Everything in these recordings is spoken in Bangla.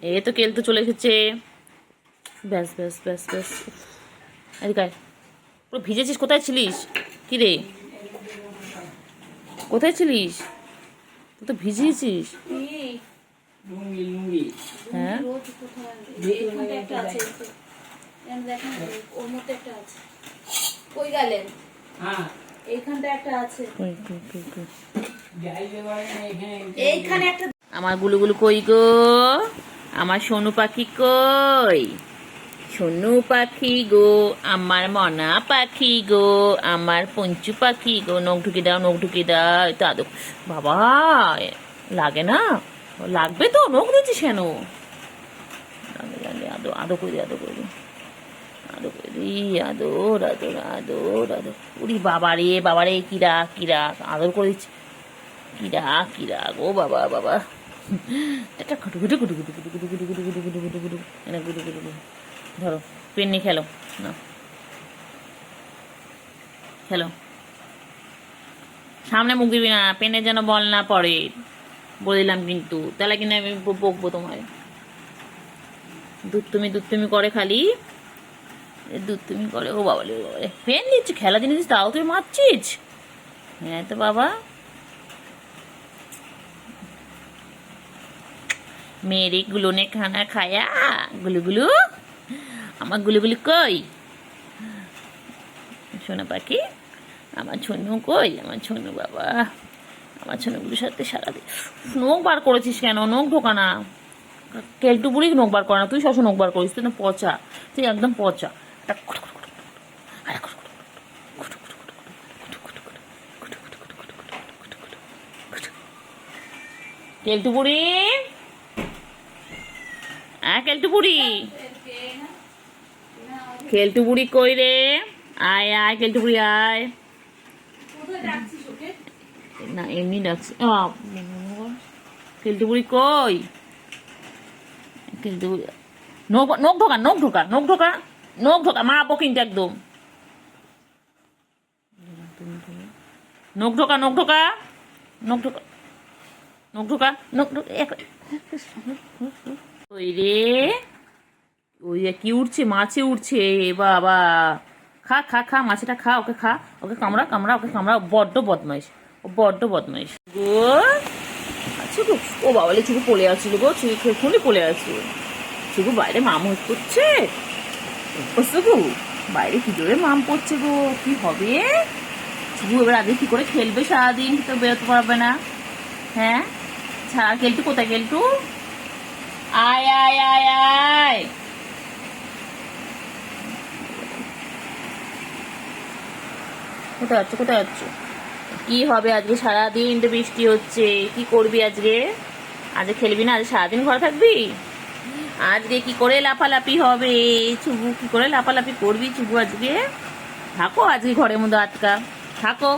এই তো কেলটু চলে এসেছে। ব্যাস ব্যাস ব্যাস ব্যাস। এদিকে আয়। পুরো ভিজেছিস, কোথায় ছিলিস? কি রে, কোথায় ছিলিস? তুই তো ভিজিয়েছিস। হ্যাঁ, আমার গুলুগুলু কই গো? আমার সোনু পাখি কই? সোনু পাখি গো, আমার মনা পাখি গো, আমার পঞ্চু পাখি গো। নখ ঢুকে দাও, নখ ঢুকে দাও। তো আদো বাবা, লাগে না? লাগবে তো, নখ দিচ্ছিস কেন? আদো আদো করে দি, আদো করে দি, আদো করে দি, আদর আদর আদর আদর। উরি বাবারে বাবারে, কিরা কিরা আদর করে দিচ্ছি। কিরা কিরা গো বাবা বাবা। একটা গুটু গুটু গুটু গুটু গুটু গুটু গুটু গুটু গুটু গুটু গুটু এনে গুটু গুটু গুটু। ধরো পেন নিয়ে খেলো না, খেলো। সামনে মুখ দিবি না, পেনে যেন বল না পড়ে, বলে দিলাম কিন্তু। তাহলে কিনা আমি বকবো তোমায়। দুধ তুমি করে খালি, দুধ তুমি করে। ও বাবা রে বাবা, পেন নিচ্ছি, খেলা জিনিস তাও তুই মারছিস। হ্যাঁ তো বাবা, মেরে গুলো নে খানা খায়া। গুলুগুলু, আমার গুলুগুলু কই? সোনা পাখি, আমার ছনু কই? আমার ছনু বাবা, আমার ছনুগুলোর সাথে সারাদিন। নখ বার করেছিস কেন? নখ ঢোকা না। কেলটু বুড়ি নখ বার করে না, তুই সবসময় নখ বার করিস। তুই না পচা, তুই একদম পচা। কেলটু বুড়ি, হ্যাঁ কেলটু বুড়ি, কেলটু বুড়ি কই রে? আয় আয় কেলটু বুড়ি আয়। না এমনি ডাকছি। কেলটু বুড়ি কই? কেলটু বুড়ি, নখ নখ ঢোকা, নখ ঢোকা, নখ ঢোকা, নখ ঢোকা, মারবো কিন্তু একদম। নখ ঢোকা, নখ ঢোকা, নখ ঢোকা, নখ ঢোকা, নখ ঢোকা। ওই রে, ওই কি উঠছে? মাছে উঠছে বাবা। খা খা খা, মাছটা খা, ওকে খা, ওকে কামড়া কামড়া, ওকে কামড়া। বড্ড বদমাইশ, ও বড্ড বদমাইশ গো। আচ্ছা গো, ও বাবালে চুকু পড়ে আসছিল গো, চুকু এক্ষুনি পড়ে আসছিল। চুকু বাইরে মাম করছে। গো বাইরে কি জোরে মাম পড়ছে গো, কি হবে? চুকু এবার আগে কি করে খেলবে সারাদিন? তো বেরোতে পারবে না। হ্যাঁ, ছাড়া। কেলটু কোথায়? কেলটু আয় আয় আয় আয়। কোথায় যাচ্ছ, কোথায় যাচ্ছ? কি হবে আজকে? সারাদিন তো বৃষ্টি হচ্ছে, কি করবি আজকে? আজকে খেলবি না? আজকে সারাদিন ঘরে থাকবি? আজকে কি করে লাফালাফি হবে? চুবু কি করে লাফালাফি করবি চুবু আজকে? থাকো আজকে ঘরের মধ্যে আটকা থাকো।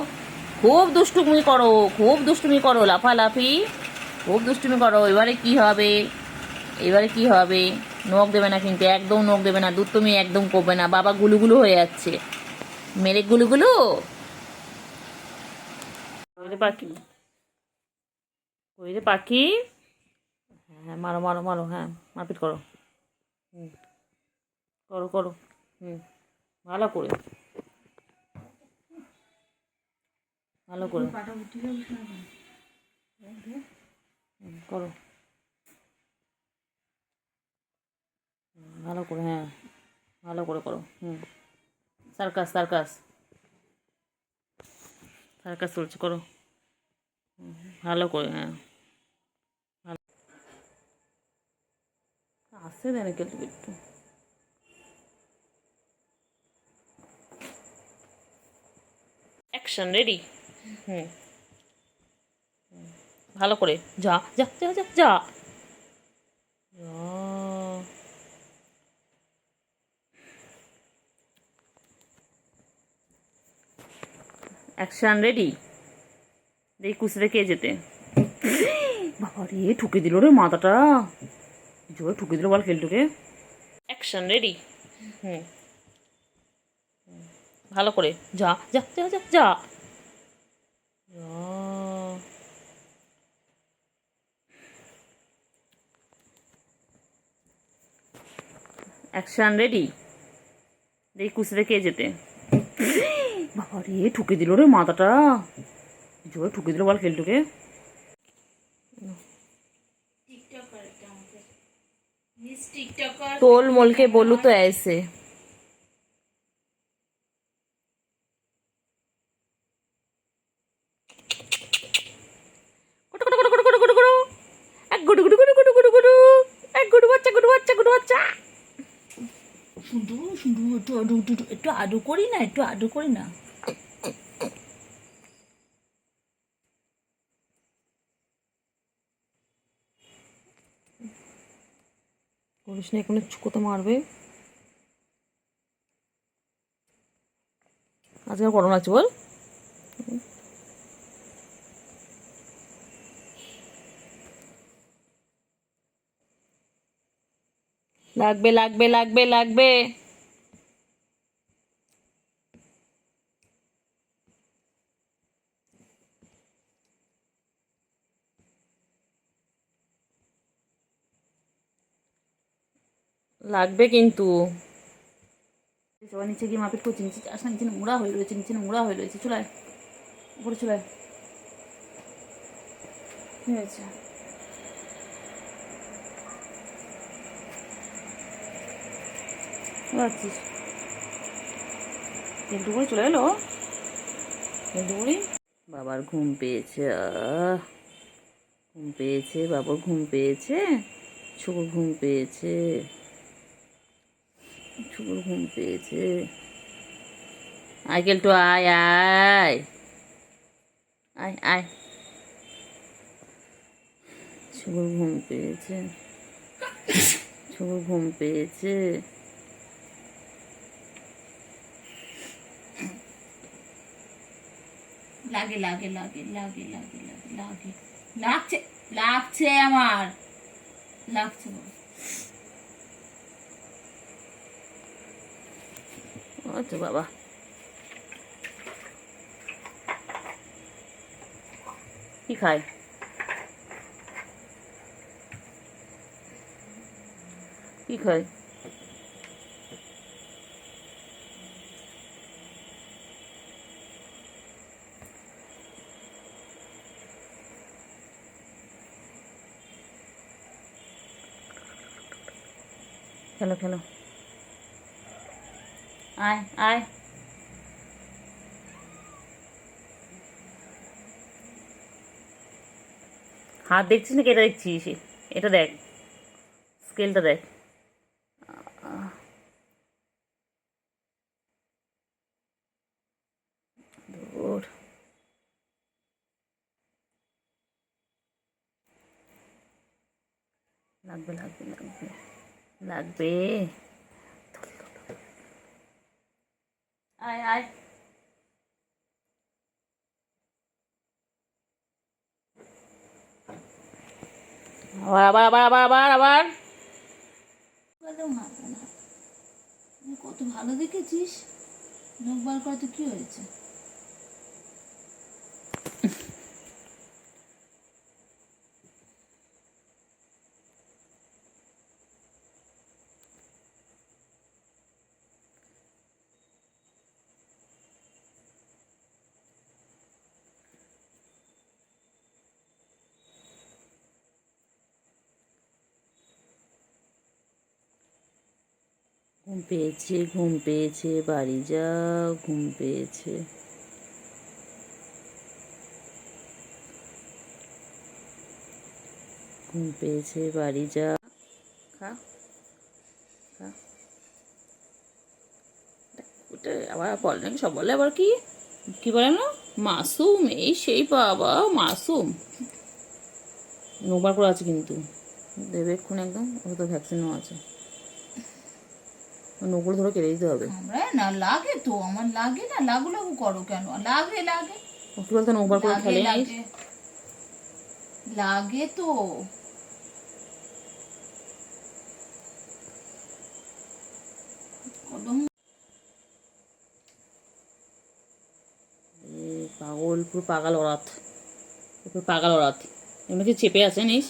খুব দুষ্টুমি করো, খুব দুষ্টুমি করো, লাফালাফি খুব দুষ্টুমি করো। এবারে কি হবে? এবারে কি হবে? নখ দেবে না কিন্তু, একদম নখ দেবে না। দুধ তুমি একদম করবে না, বাবা গুলুগুলু হয়ে যাচ্ছে। মেরে গুলুগুলু। পাখি কই রে পাখি? হ্যাঁ মারো মারো মারো, হ্যাঁ মারপিট করো। হুম, করো করো। হুম, ভালো করে, ভালো করে করো। ভালো করে, হ্যাঁ ভালো করে করো। হুম, সার্কাস সার্কাস সার্কাস চলছে, করো। ভালো করে, হ্যাঁ ভালো। আসছে দেন একটু একটু। Action ready. হুম, ভালো করে। যা যা যা যা যা। Action ready. দেখি কুচরে কে যেতে। বাবা রে, ঠুকে দিল রে মাথাটা, জোরে ঠুকে দিল বল কেলটুকে। Action ready. হুম, ভালো করে। যা যা যা যা যা। Action ready. দেখি কুস্তিতে কে যেতে। বাবা রে, ঠুকে দিল রে মাথাটা, জোরে ঠুকে দিল বল কেলটুকে। তোল मोल के बोलू तो ऐसे। একটু আদু করি না, একটু আদু করি না। করিস না, এখানে কোথাও মারবে। আজকে আর গরম লাগছে বল। লাগবে লাগবে লাগবে লাগবে। লাগবে কিন্তু। সবার নিচে গিয়ে মাপিট করছি, নিচে আসলে নিচে নোংরা হয়ে রয়েছে, নিচে নোংরা হয়ে রয়েছে। চলে উপরে চলে। কি হয়েছে? যাচ্ছিস কিন্তু করে চলে এলো কিন্তু করে। বাবার ঘুম পেয়েছে, ঘুম পেয়েছে, বাবার ঘুম পেয়েছে, শুকুর ঘুম পেয়েছে, শুকুর ঘুম পেয়েছে। আয় কেলটু আয় আয় আয় আয়। শুকুর ঘুম পেয়েছে, শুকুর ঘুম পেয়েছে। লাগে লাগে লাগে লাগে লাগে লাগে লাগে লাগছে, লাগছে আমার, লাগছে। আচ্ছা বাবা, কি খায়? কি খায়? খেলো খেলো, আয় আয়। হাত দেখছিস নাকি এটা দেখছিস? এটা দেখ, স্কেলটা দেখ। দূর। লাগবে লাগবে লাগবে লাগবে। আয় আয়। আবার আবার আবার আবার আবার আবার। কত ভালো দেখেছিস, নখ বার করে তো কি হয়েছে? ঘুম পেয়েছে, ঘুম পেয়েছে, বাড়ি যাও, ঘুম পেয়েছে। ঘুম পেয়েছে, বাড়ি যা। খা খা। ওটা আবার বলে নাকি, সব বলে আবার কি কি বলে না, মাসুম এই সেই। বাবা মাসুম নোবার করে আছে কিন্তু, দেবে এক্ষুনি একদম। ওটা তো ভ্যাকসিনও আছে, নোগুলো ধরে কেটে দিতে হবে। আমরা না লাগে তো, আমার লাগে না, লাগু লাগু করো কেন? লাগে লাগে, ও কি বলতো, নোবার করে খেলে লাগে লাগে তো। পাগল, পুরো পাগল ওরাত, পুরো পাগল ওরাত। এমন কিছু চেপে আছে জানিস,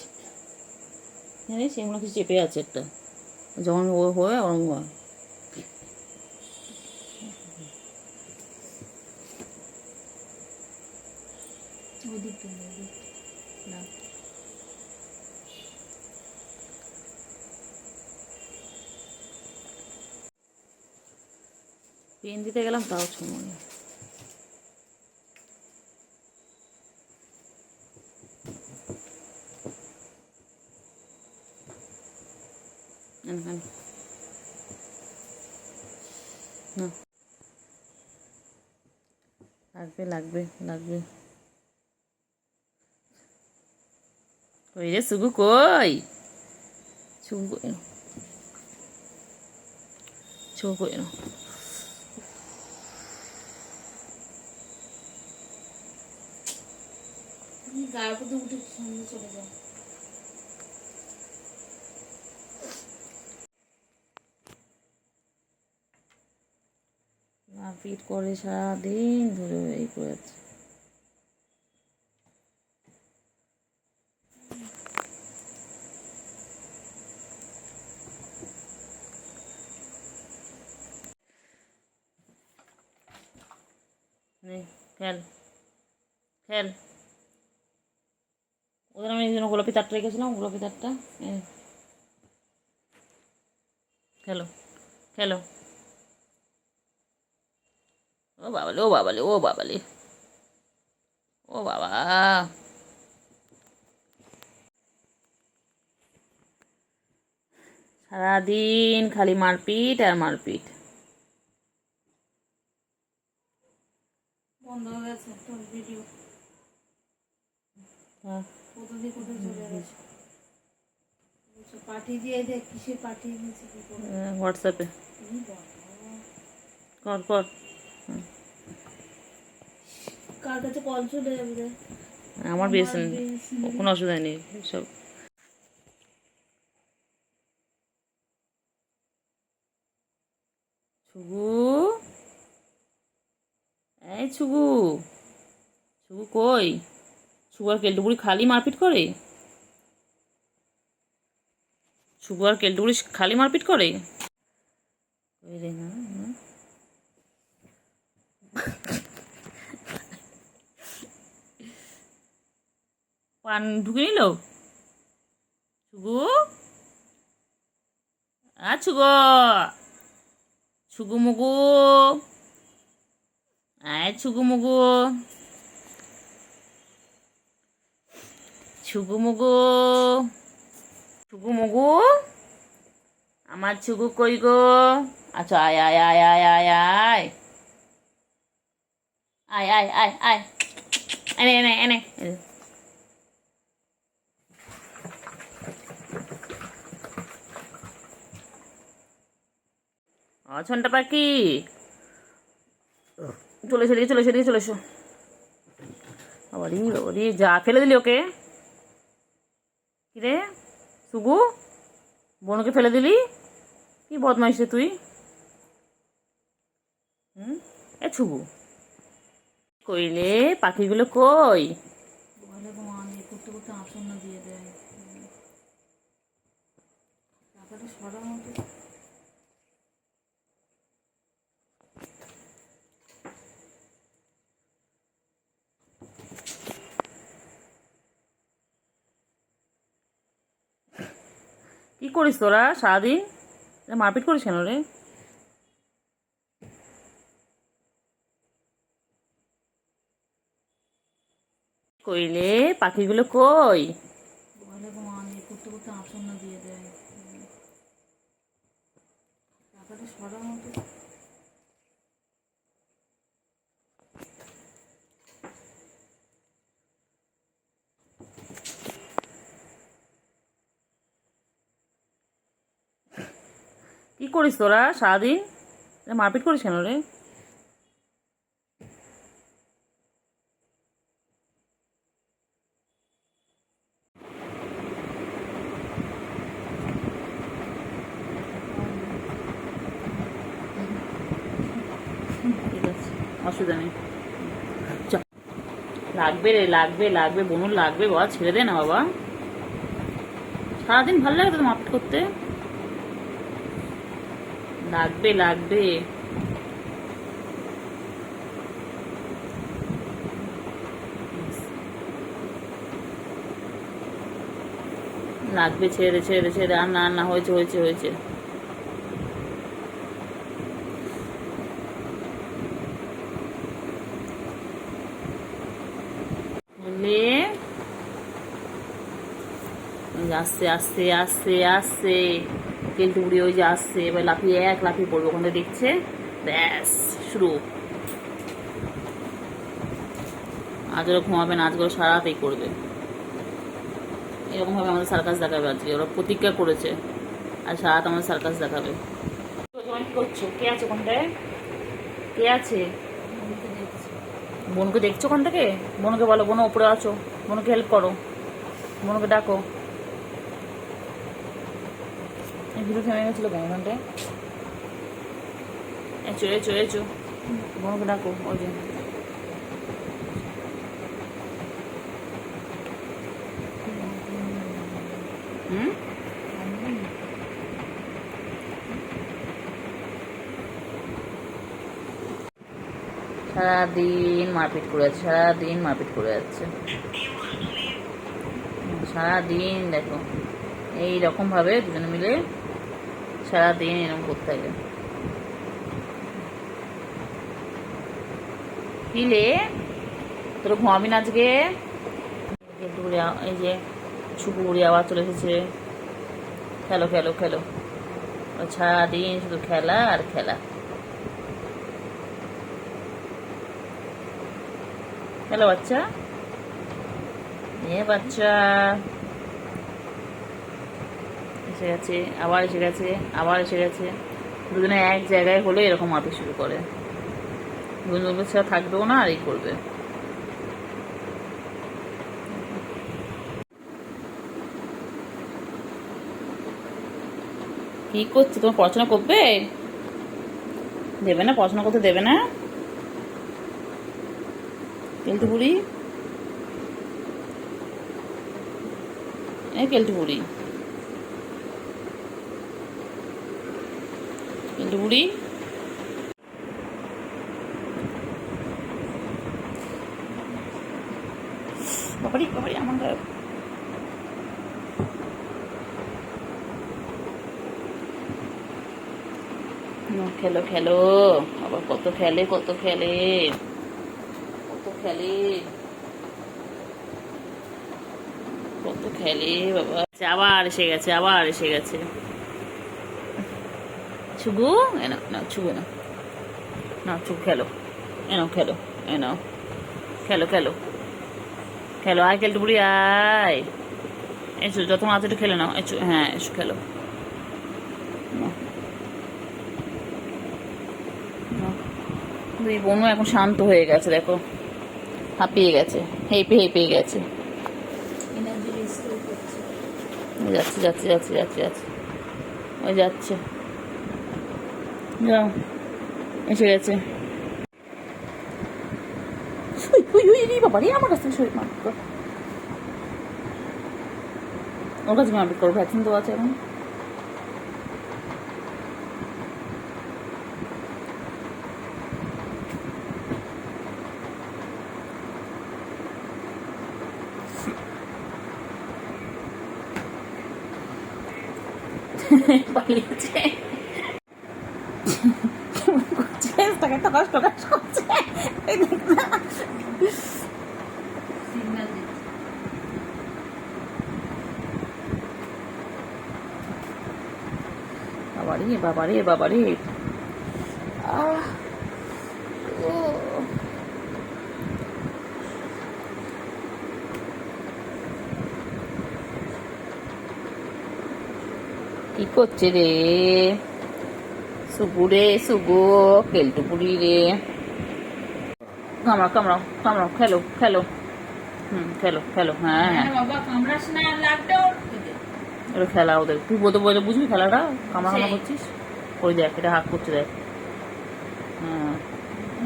জানিস এমন কিছু চেপে আছে একটা। যখন ও হয় ওরম হয়। ওই দিকটা ওই দিকটা লাগ। পেন দিতে গেলাম তাও সময় নেই। না লাগবে লাগবে লাগবে। কই রে সুগু, কই সুগু, কই সুগু, কই না? তুমি গায়ের উপর দিয়ে উঠে সামনে চলে যাও। মারপিট করে সারাদিন ধরে এই করে যাচ্ছে। নে খেল খেল। ওদের আমি এই জন্য গোলাপি তারটা রেখেছিলাম, গোলাপি তারটা খেলো খেলো। ও বাবালে, ও বাবালে, ও বাবালে, ও বাবা। সারাদিন খালি মারপিট আর মারপিট। বন্ধ হয়ে গেছে তোর ভিডিও। হ্যাঁ কোথা দিয়ে কোথায় চলে গেছে। পাঠিয়ে দিয়ে দেখ কিসে পাঠিয়ে দিয়েছে কি করে। হোয়াটসঅ্যাপে এই বাবা, কর কর। কার কাছে কল চলে যাবে রে। আমার বিএসএন, কোনো অসুবিধা নেই সব। ছুগু, এই ছুগু, ছুগু কই? ছুগু আর কেলটুকুরি খালি মারপিট করে? ছুগু আর কেলটুকুরি খালি মারপিট করে? কই রে না, পান ঢুকে নিল ছুগু। ছুগু, ছুগু মুগু, আয় ছুগু মুগু, ছুগু মুগু, ছুগু মুগু, আমার ছুগু কই গো? আচ্ছা আয় আয় আয় আয় আয় আয় আয় আয় আয় আয়, এনে এনে এনে। ছনটা পাখি চলে এসে চলে এসে চলে এসো। বাবারি বাবারি, যা ফেলে দিলি ওকে। কিরে সুগু, বোনকে ফেলে দিলি? কি বদমাইশ রে তুই। এ ছুগু, কইলে পাখিগুলো কই? বলে মান এ করতে করতে আঁচল না দিয়ে দেয়। টাকাটা সরার মতো। কি করিস তোরা সারাদিন? মারপিট করিস কেন রে? কইলে পাখিগুলো কই? বলে মান এ করতে করতে আঁচল না দিয়ে দেয়। টাকাটা সরার মতো। কি করিস তোরা সারাদিন? মারপিট করিস কেন রে? ঠিক আছে, অসুবিধা নেই। লাগবে রে, লাগবে লাগবে, বনুর লাগবে বাবা, ছেড়ে দে না বাবা। সারাদিন ভালো লাগে তো মারপিট করতে। লাগবে লাগবে। লাগবে, ছেড়ে ছেড়ে ছেড়ে। আর না না, হয়েছে হয়েছে হয়েছে। বুঝলে, আসছে আসছে আসছে আসছে কেলটু বুড়ি, ওই যে আসছে। এবার লাফিয়ে লাফিয়ে পড়বে ওখানে, দেখছে। ব্যাস শুরু। আজও ঘুমাবে না, আজগুলো সারাতেই করবে। এরকম ভাবে আমাদের সার্কাস দেখাবে আজকে। ওরা প্রতিজ্ঞা করেছে আর সারাত আমাদের সার্কাস দেখাবে। তোমার কি করছো? কে আছে ওখানটায়? কে আছে? বোনকে দেখছো ওখান থেকে? বোনকে বলো, বোন ওপরে আছো, বোনকে হেল্প করো, বোনকে ডাকো। ভিডিও থেমে গেছিল কেন ওখানটায়? এচো এচো এচো, বোনকে ডাকো। ওই যে হুম, সারাদিন মারপিট করে যাচ্ছে, সারাদিন মারপিট করে যাচ্ছে। সারাদিন দেখো এইরকম ভাবে দুজনে মিলে সারাদিন এরকম করতে থাকে। কিলে, তোর ঘুমাবি না আজকে? এই যে ছুকু বুড়ি আবার চলে এসেছে। খেলো খেলো খেলো, সারাদিন শুধু খেলা আর খেলা। খেলো বাচ্চা, বাচ্চা এসে গেছে, আবার এসে গেছে, আবার এসে গেছে। দুজনে এক জায়গায় হলে এরকম মারতে শুরু করে। দুজন ছাড়া থাকবেও না, আর এই করবে। কি করছে? তোমার পড়াশোনা করবে? দেবে না, পড়াশোনা করতে দেবে না কেলটু বুড়ি? কেলটু বুড়ি, কেলটু বুড়ি, বাবারি বাবারি আমার গায়ে। খেলো খেলো, আবার কত খেলে কত খেলে কত খেলে কত খেলে বাবা। আবার এসে গেছে, আবার এসে গেছে। ছুগু এনো না, ছুগু না, না ছুগু খেলো, এনো খেলো, এনো খেলো খেলো খেলো। আয় কেলটু বুড়ি আয়, এসো, যত মাছ একটু খেলে নাও, এসো। হ্যাঁ এসো খেলো। দুই বোনও এখন শান্ত হয়ে গেছে, দেখো হাঁপিয়ে গেছে, হেঁপে হেঁপে গেছে। যাচ্ছে যাচ্ছে যাচ্ছে যাচ্ছে যাচ্ছে, ওই যাচ্ছে, যাও, এসে গেছে। বাবা রে, আমার কাছে শরীর মারপিট কর, ওর কাছে মারপিট করো, ভ্যাকসিন তো আছে এখন। পালিয়েছে, তাকে তো কষ্ট কষ্ট করছে। বাবারে বাবারে বাবারে, কি করছে রে সুগু রে, সুগু কেলটু বুড়ি রে? কামড়াও কামড়াও কামড়াও, খেলো খেলো, খেলো খেলো। হ্যাঁ হ্যাঁ, ওটা খেলা ওদের, তুই বলতে বলতে বুঝবি খেলাটা। কামড়া কামড়া করছিস, ওই দেখ এটা হাত করছে, দেখ। হ্যাঁ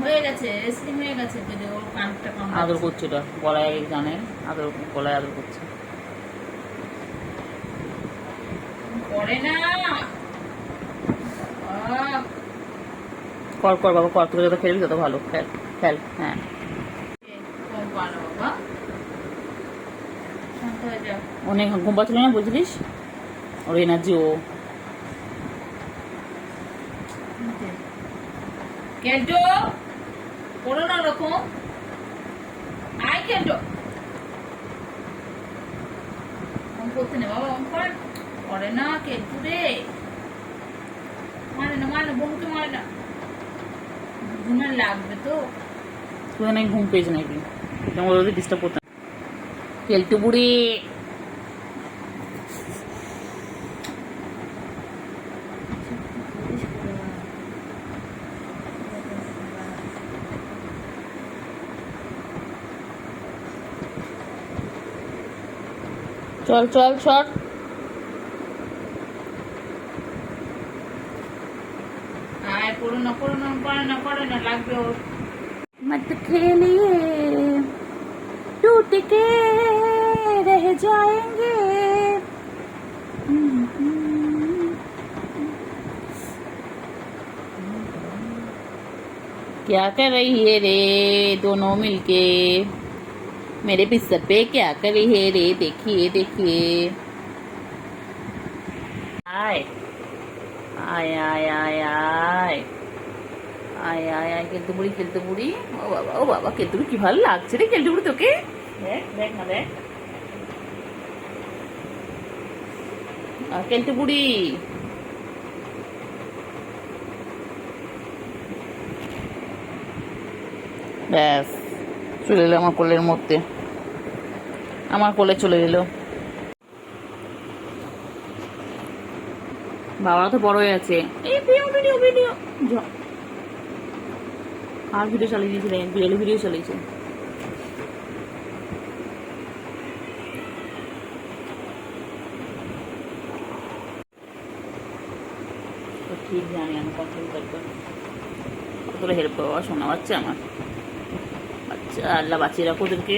হয়ে গেছে, স্লিম হয়ে গেছে, ওর কানটা আদর করছে, ওটা গলায় জানে, আদর গলায় আদর করছে। করে না, কর কর বাবা কর, তোকে যত খেলবি তত ভালো, খেল খেল। হ্যাঁ কম পারো বাবা, শান্ত হয়ে যাও। অনেক ঘুম পাচ্ছিল না বুঝলিস, ওর এনার্জি ও। কেল্টো করো না ওরকম, আয় কেল্টো অন করতে নে বাবা, অন করে করে না কেল্টু রে, মানে না বন্ধুকে মানে না, ঘুমের লাগবে তো। তুই অনেক ঘুম পেয়েছে নাকি, যেমন ওদের ডিস্টার্ব করতে না। কেলটু বুড়ি চল চল চল। আয় করো না করে না লাগবে ওর। मत खेलिए टूट के रह जाएंगे। क्या कर रही है रे दोनों मिलके, मेरे बिस्तर पे क्या कर रही है रे, देखिए देखिए। आय आय आय आय आय আয় আয় আয় কেলটু বুড়ি, ও বাবা কেলটু কি ভালো লাগছে রে কেলটু বুড়ি তোকে, দেখ দেখ না দেখ। কেলটু বুড়ি ব্যাস চলে এলো আমার কোলের মধ্যে, আমার কোলে চলে এলো। বাবা তো বড় হয়ে আছে, এই ভিডিও ভিডিও ভিডিও আর ভিডিও চালিয়ে দিয়েছিলেন, বিয়েলি ভিডিও চালিয়েছে। ঠিক জানি আমি কন্ট্রোল করবো, কতটা হেল্প করবো শোনা বাচ্চা আমার, বাচ্চা আল্লাহ বাঁচিয়ে রাখো ওদেরকে।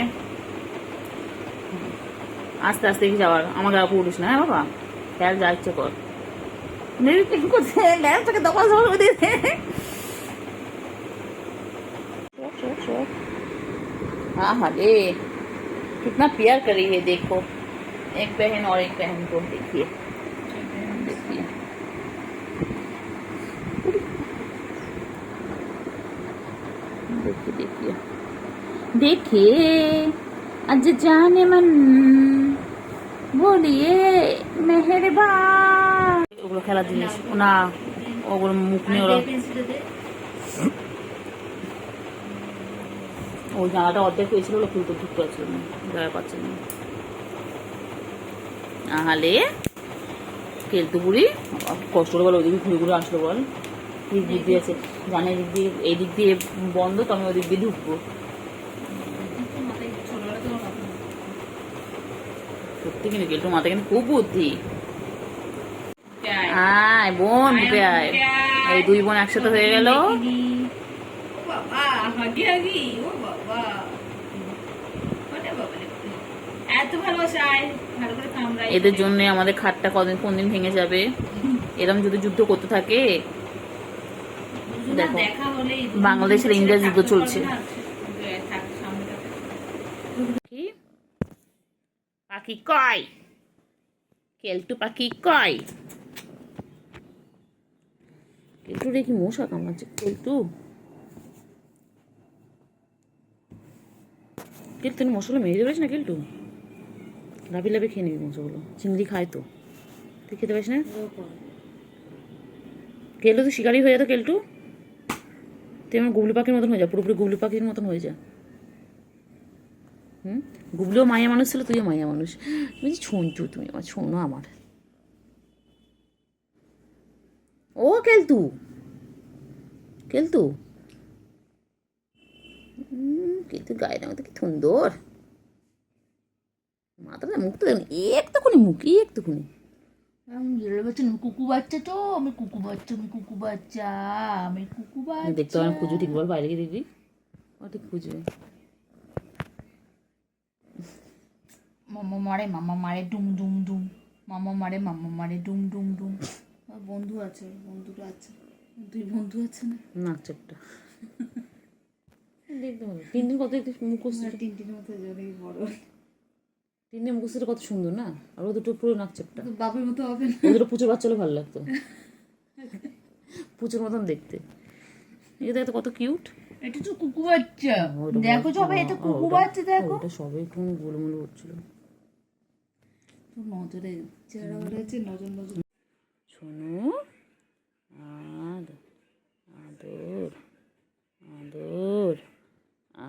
আস্তে আস্তে কি যাওয়ার, আমার গায়ে পড়িস না হ্যাঁ বাবা, খেয়াল যা ইচ্ছে কর। করছে ল্যাপটাকে দখল করে দিয়েছে। हाँ हाँ ले, कितना प्यार करी है देखो, एक बहन और एक बहन को देखिए देखिए। देखिए देखिए देखिए आज जाने मन बोलिए मेहरबान। ওগুলো খেলার জিনিস না, ওগুলো মুখ নিয়ে ওরা, ওই জানাটা অর্ধেক হয়েছিল, ওগুলো খুলতে ঢুকতে পারছিল না, জায়গা পাচ্ছে না। নাহলে কেলটু বুড়ি কষ্ট করে বল, ওইদিকে ঘুরে ঘুরে আসলো বল, কি বুদ্ধি আছে জানে, এদিক দিয়ে এই দিক দিয়ে বন্ধ তো আমি ওই দিক দিয়ে ঢুকবো। সত্যি কিন্তু কেলটুর মাথায় কিন্তু খুব বুদ্ধি। আয় বোন ঢুকে আয়, এই দুই বোন একসাথে হয়ে গেল। এদের জন্য আমাদের খাটটা কোন দিন ভেঙে যাবে, এরকম যদি যুদ্ধ করতে থাকে। দেখো বাংলাদেশের ইন্ডিয়া যুদ্ধ চলছে। কি পাখি কয়, কেলটু পাখি কয়, কেলটু রে কি মশা কামড়াচ্ছে, কেলটু কেলটু মশাগুলো মেরে দেবে না, কেলটু লাভি লাভি খেয়ে নিবি মশাগুলো, চিংড়ি খায় তো, তুই খেতে পারিস না। কেলটু তো শিকারি হয়ে যেত, কেলটু তুই আমার গুবলু পাখির মতন হয়ে যা, পুরোপুরি গুবলু পাখির মতন হয়ে যা। গুবলুও মায়া মানুষ ছিল, তুইও মায়া মানুষ, তুমি ছুনচু, তুমি আমার শোনো আমার। ও কেলটু কেলটু কেলটু গায়ের মধ্যে কি সুন্দর, মাথাটা মুখটা দেখুন একটুখানি, মুখ একটুখানি। কুকু বাচ্চা তো, আমি কুকু বাচ্চা, দেখতে পারেন খুঁজু, ঠিক বল বাইরে গিয়ে দেখবি, ও ঠিক খুঁজবে। মামা মারে ডুম মামা মারে ডুম ডুম। বন্ধু আছে, বন্ধুটা আছে। দুই বন্ধু আছে না, নাক চাপটা দেখতে হবে। টিনটিন কত দেখতে মুখোশ, টিনটিনের মতো জলেই বড়, টিনের মুখোশটা কত সুন্দর না, আর ও দুটো পুরো নাক চাপটা। তো বাপের মতো হবে না। ও দুটো পুচুর বাচ্চা হলে ভালো লাগতো, পুচুর মতন দেখতে। এটা দেখতে কত কিউট। এটা তো কুকু বাচ্চা, দেখো সবাই, এটা কুকু বাচ্চা দেখো। ওটা সবাই একটু গোলমোল হচ্ছিল। নজরে চেহারা হয়েছে, নজর নজর। শোনো, আদর আদর আদর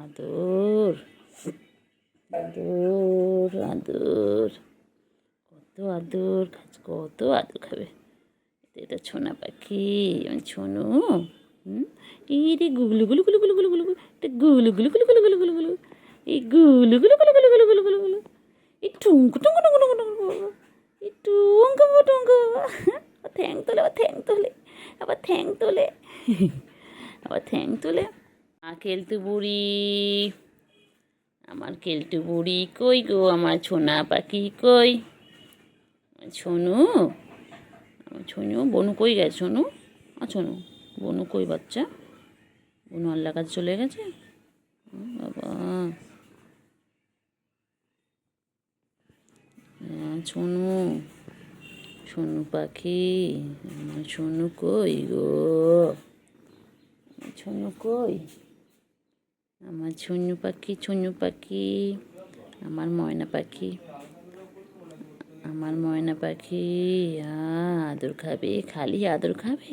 আদর আদর, কত আদর খাচ্ছে, কত আদর খাবে। এটা ছোনা পাখি, আমি ছোনু। এই রে গুগলু গুলু গুলু গুলু গুলু গুলু, এটা গুলু গুলু গুলু গুলু গুলু গুলু গুলু, এই গুলু গুলু গুলু গুলু গুলু গুলু গুলু গুলু, এই Tunku Tunku Tunku Tunku Tunku, এই টুঙ্কু টুঙ্কু, ঠ্যাং তোলে, আবার ঠ্যাং তোলে, আবার ঠ্যাং তোলে, আবার ঠ্যাং তোলে। কেলটু বুড়ি, আমার কেলটু বুড়ি কই গো, আমার ছোনা পাখি কই, ছোনু, আমার ছোনু। বনু কই গেছে ছোনু? ছোনু, বনু কই বাচ্চা? বনু আল্লাহ কাছে চলে গেছে। বাবা, ছোনু, ছোনু পাখি, আমার ছোনু কই গো, ছোনু কই, আমার ছোনু পাখি, ছোনু পাখি, আমার ময়না পাখি, আমার ময়না পাখি। আদর খাবে, খালি আদর খাবে,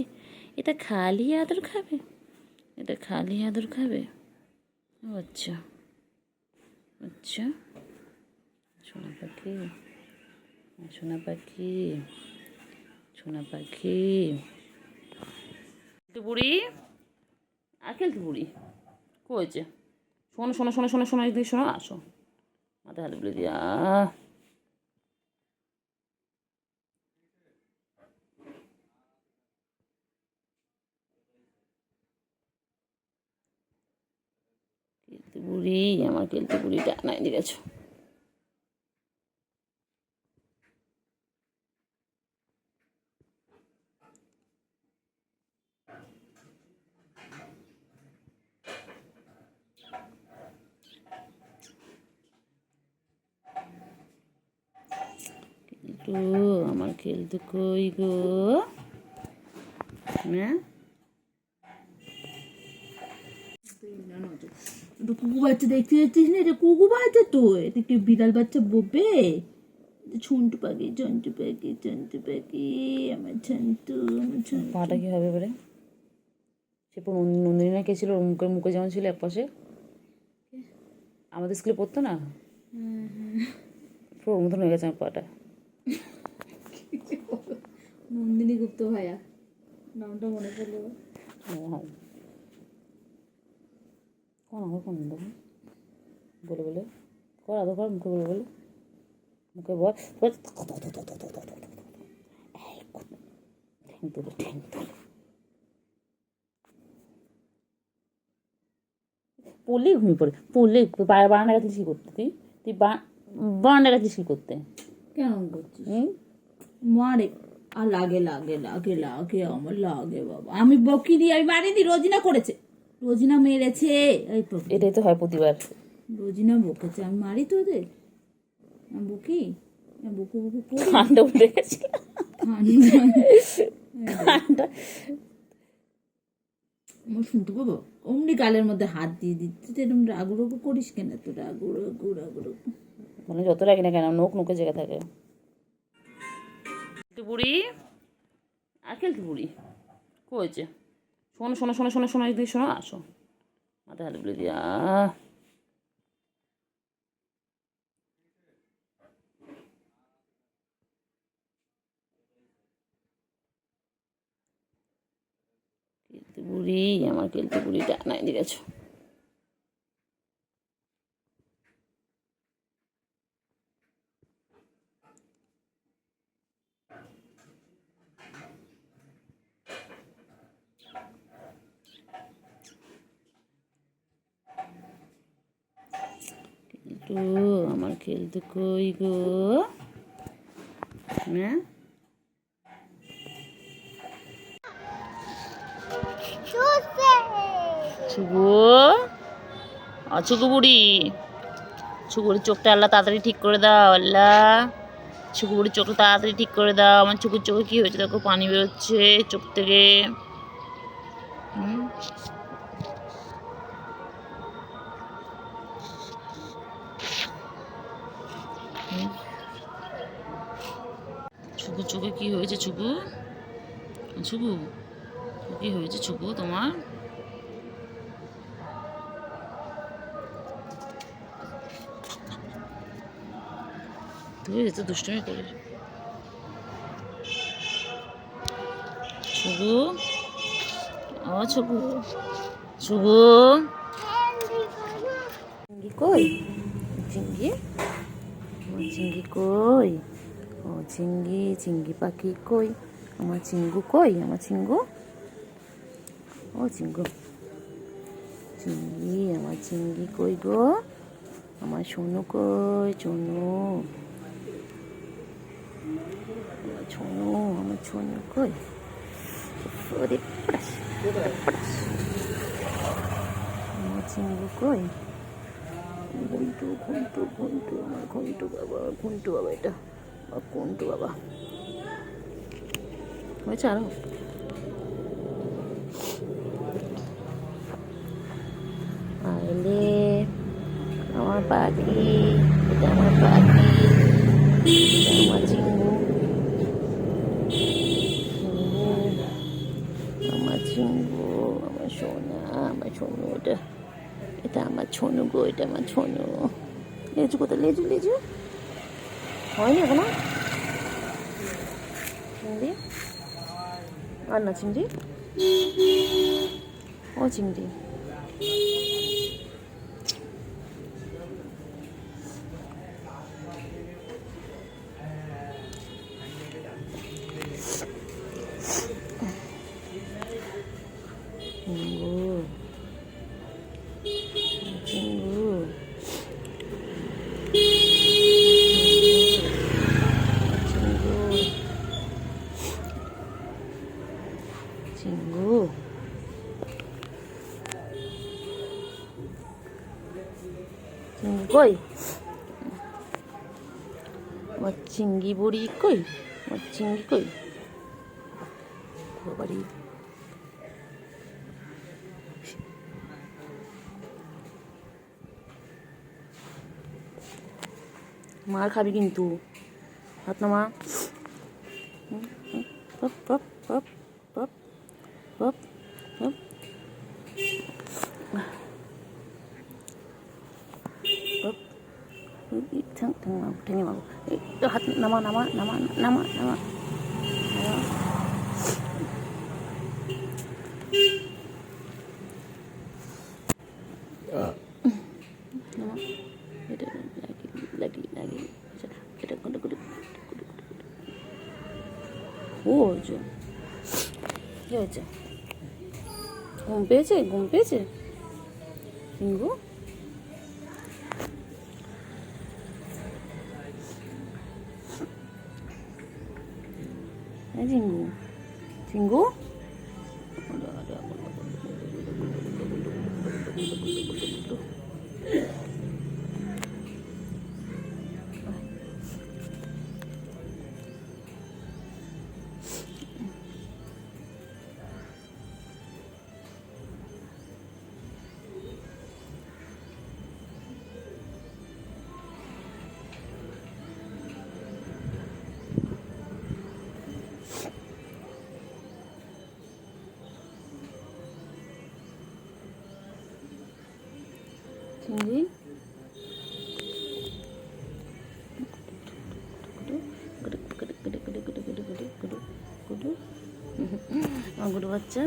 এটা খালি আদর খাবে, এটা খালি আদর খাবে। আচ্ছা আচ্ছা, সোনা পাখি, সোনা পাখি, সোনা পাখি। বুড়ি আর খেলতে বুড়ি কয়েছে, শোনো শোনো শোনো শোনো শোনো, এদিকে শোনো, আসো, মাথা হাতে বলে দিয়া। কেলতে বুড়ি, আমার কেলতে বুড়িটা নাই দিয়েছ। কেলটু, আমার কেলটু কই গো, হ্যাঁ? কুকু বাচ্চা দেখতে যাচ্ছিস না, এটা কুকু বাচ্চা তো, এটা কি বিড়াল বাচ্চা বলবে? ছন্টু পাখি, ছন্টু পাখি, ছন্টু পাখি, আমার ছন্তু, আমার ছন্তু। পাটা কি হবে বলে? সে নন্দিনী কে ছিল, ওর মুখে মুখে যেমন ছিল এক পাশে, আমাদের স্কুলে পড়তো না, পুরো ওর মতন হয়ে গেছে আমার পাটা। নন্দিনী গুপ্ত ভাইয়া নামটা মনে পড়লো। কোন আমার কোন দেখো বলে বলে কর, আদর কর, মুখে বলে বলে, মুখে বল, ঠ্যাং তুলে, ঠ্যাং তুলে। পড়লেই ঘুমিয়ে পড়ে, পড়লেই বারান্ডা গেছিস কী করতে? তুই বারান্ডা গেছিস কী করতে? কেমন করছিস? মারে, আর লাগে লাগে লাগে লাগে, আমার লাগে বাবা। আমি বকি দিই, আমি মারি দিই। রোজিনা করেছে, রোজিনা মেরেছে, এই তো এটাই তো হয় প্রতিবার। রোজিনা বকেছে, আমি মারি তো ওদের, আমি বকি, বুকু বুকু করি। ঠান্ডা উঠে গেছিল, ঠান্ডা। আমার শুনতে পাবো, অমনি গালের মধ্যে হাত দিয়ে দিচ্ছে, এরকম রাগু রাগু করিস কেন, তো রাগু রাগু রাগু রাগু। মানে যত রাখি না কেন, নোক নোকে জেগে থাকে। বুড়ি আর খেলতে বুড়ি কয়েছে, শোনো শোনো শোনো শোনো শোনো, এদিকে শোনো, আসো, মাথা হাতে বলে দিয়া। কেলতে বুড়ি, আমার কেলতে বুড়িটা নাই দিয়েছ। কেলটু, আমার কেলটু কই গো, হ্যাঁ? ছুগু, ছুগু বুড়ি, ছুগুড়ির চোখটা আল্লাহ তাড়াতাড়ি ঠিক করে দাও আল্লাহ। ছুগুড়ির চোখটা তাড়াতাড়ি ঠিক করে দাও। আমার ছুকুর চোখে কি হয়েছে দেখো, পানি বেরোচ্ছে চোখ থেকে। ছুকু চোখে কি হয়েছে ছুকু? ছুকু কি হয়েছে ছুকু তোমার? তুই এত দুষ্টুমি করিস ছুকু? ও ছুকু, ছুকু চিঙ্গি কই? চিঙ্গি, আমার চিঙ্গি কই? ও চিঙ্গি, চিঙ্গি পাখি কই? আমার চিঙ্গু কই? আমার চিঙ্গু, ও চিঙ্গু, চিঙ্গি, আমার চিঙ্গি কই গো? আমার সোনু কই? চনু, আমার ছোনু, আমার ছোনু কই? ওরে পড়াস, পড়াস। আমার চিঙ্গু কই? ঘন্টু, ঘন্টু, ঘন্টু, আমার ঘন্টু বাবা, ঘন্টু বাবা, এটা আমার ঘন্টু বাবা। হয়েছে আরো? আইলে আমার পাখি, এটা আমার পাখি, এটা আমার চিঙ্গু, আমার চিঙ্গু, আমার সোনা, আমার সোনু, এটা এটা আমার ছোনু গো, এটা আমার ছোনু। লেজু কোথায়? লেজু, লেজু হয়নি এখনো। চিংড়ি আর না, চিংড়ি, ও চিংড়ি, চিঙ্গু, চিঙ্গু, চিঙ্গু, চিঙ্গু কই? আমার চিঙ্গি বুড়ি কই? আমার চিঙ্গি কই? বাড়ি মার খাবি কিন্তু, হাত নামা। পপ পপ পপ পপ পপ পপ, পপ ঠেঙে মারবো। হাত নামা, নামা, নামা, নামা, নামা, নামা। নামা, এটা লাগি লাগি লাগি, এটা করে করে। ও হয়েছে, কি হয়েছে? ঘুম পেয়েছে, ঘুম পেয়েছে চিঙ্গু? হ্যাঁ চিঙ্গু, চিঙ্গু, চিংড়ি, গুডু বাচ্চা।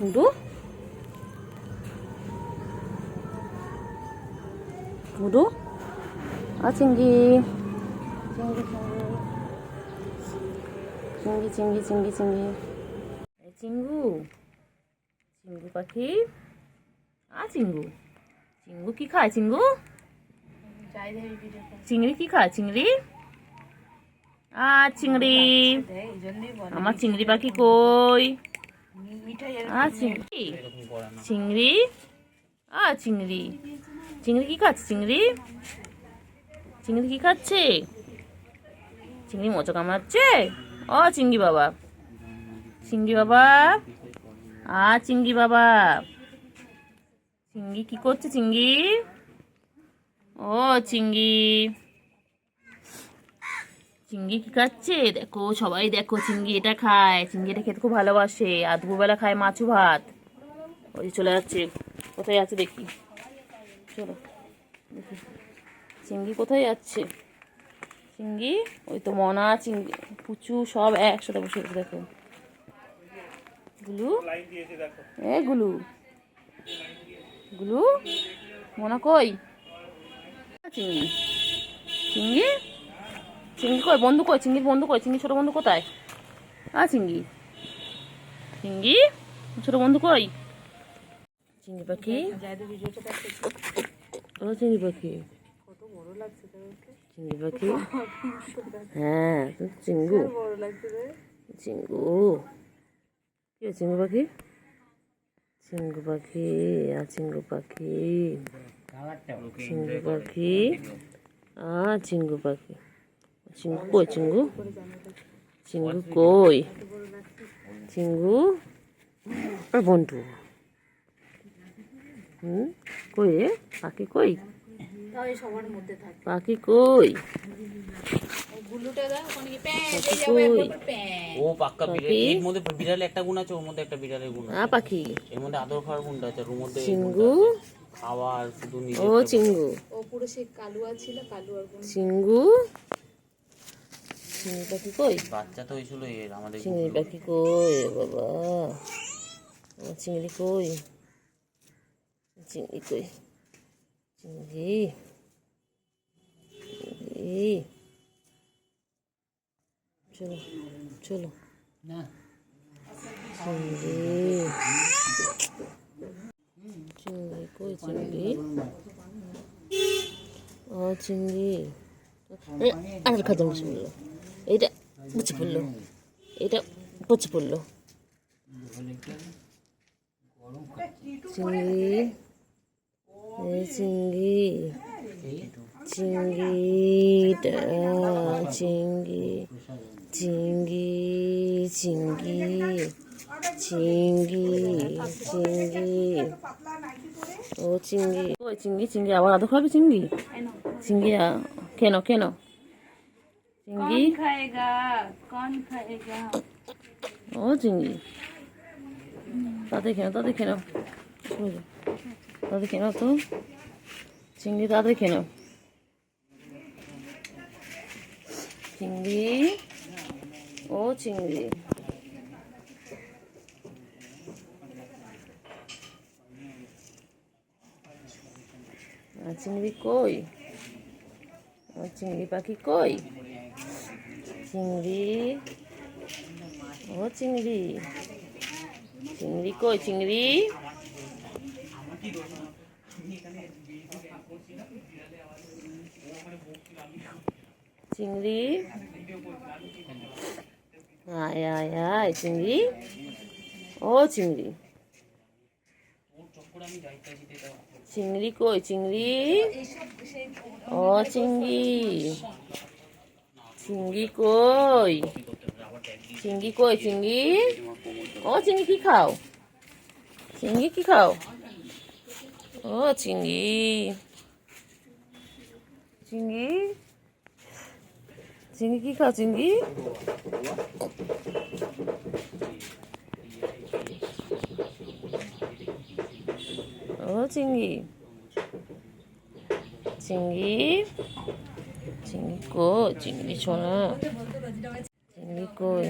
গুডু গুডু চিংড়ি চিংড়ি চিংড়ি চিংড়ি চিংড়ি চিংড়ি চিঙ্গু চিঙ্গু পাখি চিঙ্গু চিঙ্গু কি খায় চিঙ্গু চিংড়ি কি খায় চিংড়ি চিংড়ি আমার চিংড়ি পাখি কই চিংড়ি চিংড়ি চিংড়ি চিংড়ি কি খাচ্ছে চিংড়ি চিংড়ি কি খাচ্ছে চিংড়ি মোচা কামড়াচ্ছে চিংড়ি বাবা চিংড়ি বাবা চিংড়ি বাবা চিংড়ি কি করছে চিংড়ি চিংড়ি চিংড়ি কি খাচ্ছে দেখো সবাই দেখো চিংড়ি এটা খায় চিংড়ি এটা খেতে খুব ভালোবাসে আর দুপুরবেলা খায় মাছু ভাত ওই চলে যাচ্ছে কোথায় আছে দেখি চলো দেখি চিংড়ি কোথায় যাচ্ছে চিংড়ি ওই তো মনা চিংড়ি পুচু সব একসাথে বসে দেখো গুলু গুলু গুলু মনা কই চিংড়ি চিংড়ি চিংড়ি কই বন্ধু কই চিংড়ির বন্ধু কই চিংড়ি ছোট বন্ধু কোথায় চিংড়ি চিংড়ি ছোট বন্ধু কই চিংড়ি পাখি চিংড়ি পাখি চিংড়ি পাখি হ্যাঁ চিঙ্গু চিঙ্গু কি চিঙ্গু পাখি চিঙ্গু পাখি চিঙ্গু পাখি চিঙ্গু পাখি চিঙ্গু পাখি চিঙ্গু কই চিঙ্গু চিঙ্গু কই চিঙ্গু আর বন্ধু কই রে পাখি কই সবার মধ্যে থাকে পাখি কই গুলুটা দাও ওখানে কি ও পাক্কা বিড়াল এর মধ্যে বিড়ালে একটা গুণ আছে ওর মধ্যে একটা বিড়ালের গুণ আছে পাখি এর মধ্যে আদর খাওয়ার গুণটা আছে ওর মধ্যে চিঙ্গু খাওয়ার শুধু নিজে চিঙ্গু ও পুরো সে কালুয়া ছিল কালুয়ার গুণ চিঙ্গু চিংড়ি পাখি কই বাচ্চা তো হয়েছিল এর আমাদের চিংড়ি পাখি কই বাবা চিংড়ি কই চিংড়ি কই চিংড়ি চিংড়ি চলো চলো না চিংড়ি চিংড়ি কই চিংড়ি চিংড়ি আর খাদ্য বসে পড়লো এইটা বুঝে পড়লো এটা বুঝে পড়লো চিংড়ি চিংড়ি চিংড়িটা চিংড়ি চিংড়ি চিংড়ি চিংড়ি চিংড়ি চিংড়ি ওই চিংড়ি চিংড়ি আবার আদৌ খাবি চিংড়ি চিংড়ি কেন কেন চিংড়ি খাएगा कौन खाएगा চিংড়ি তাদের কেন তাদের কেন তাদের কেন তো চিংড়ি তাদের কেন চিংড়ি চিংড়ি চিংড়ি কই চিংড়ি পাখি কই চিংড়ি চিংড়ি চিংড়ি কই চিংড়ি চিংড়ি আয় আয় আয় চিংড়ি চিংড়ি চিংড়ি কই চিংড়ি চিংড়ি চিংড়ি কই চিংড়ি কই চিংড়ি চিংড়ি কি খাও চিংড়ি কি খাও চিংড়ি চিংড়ি চিংড়ি কি খাও চিংড়ি চিংড়ি চিংড়ি চিংড়ি কই চিংড়ি ছোনা চিংড়ি কই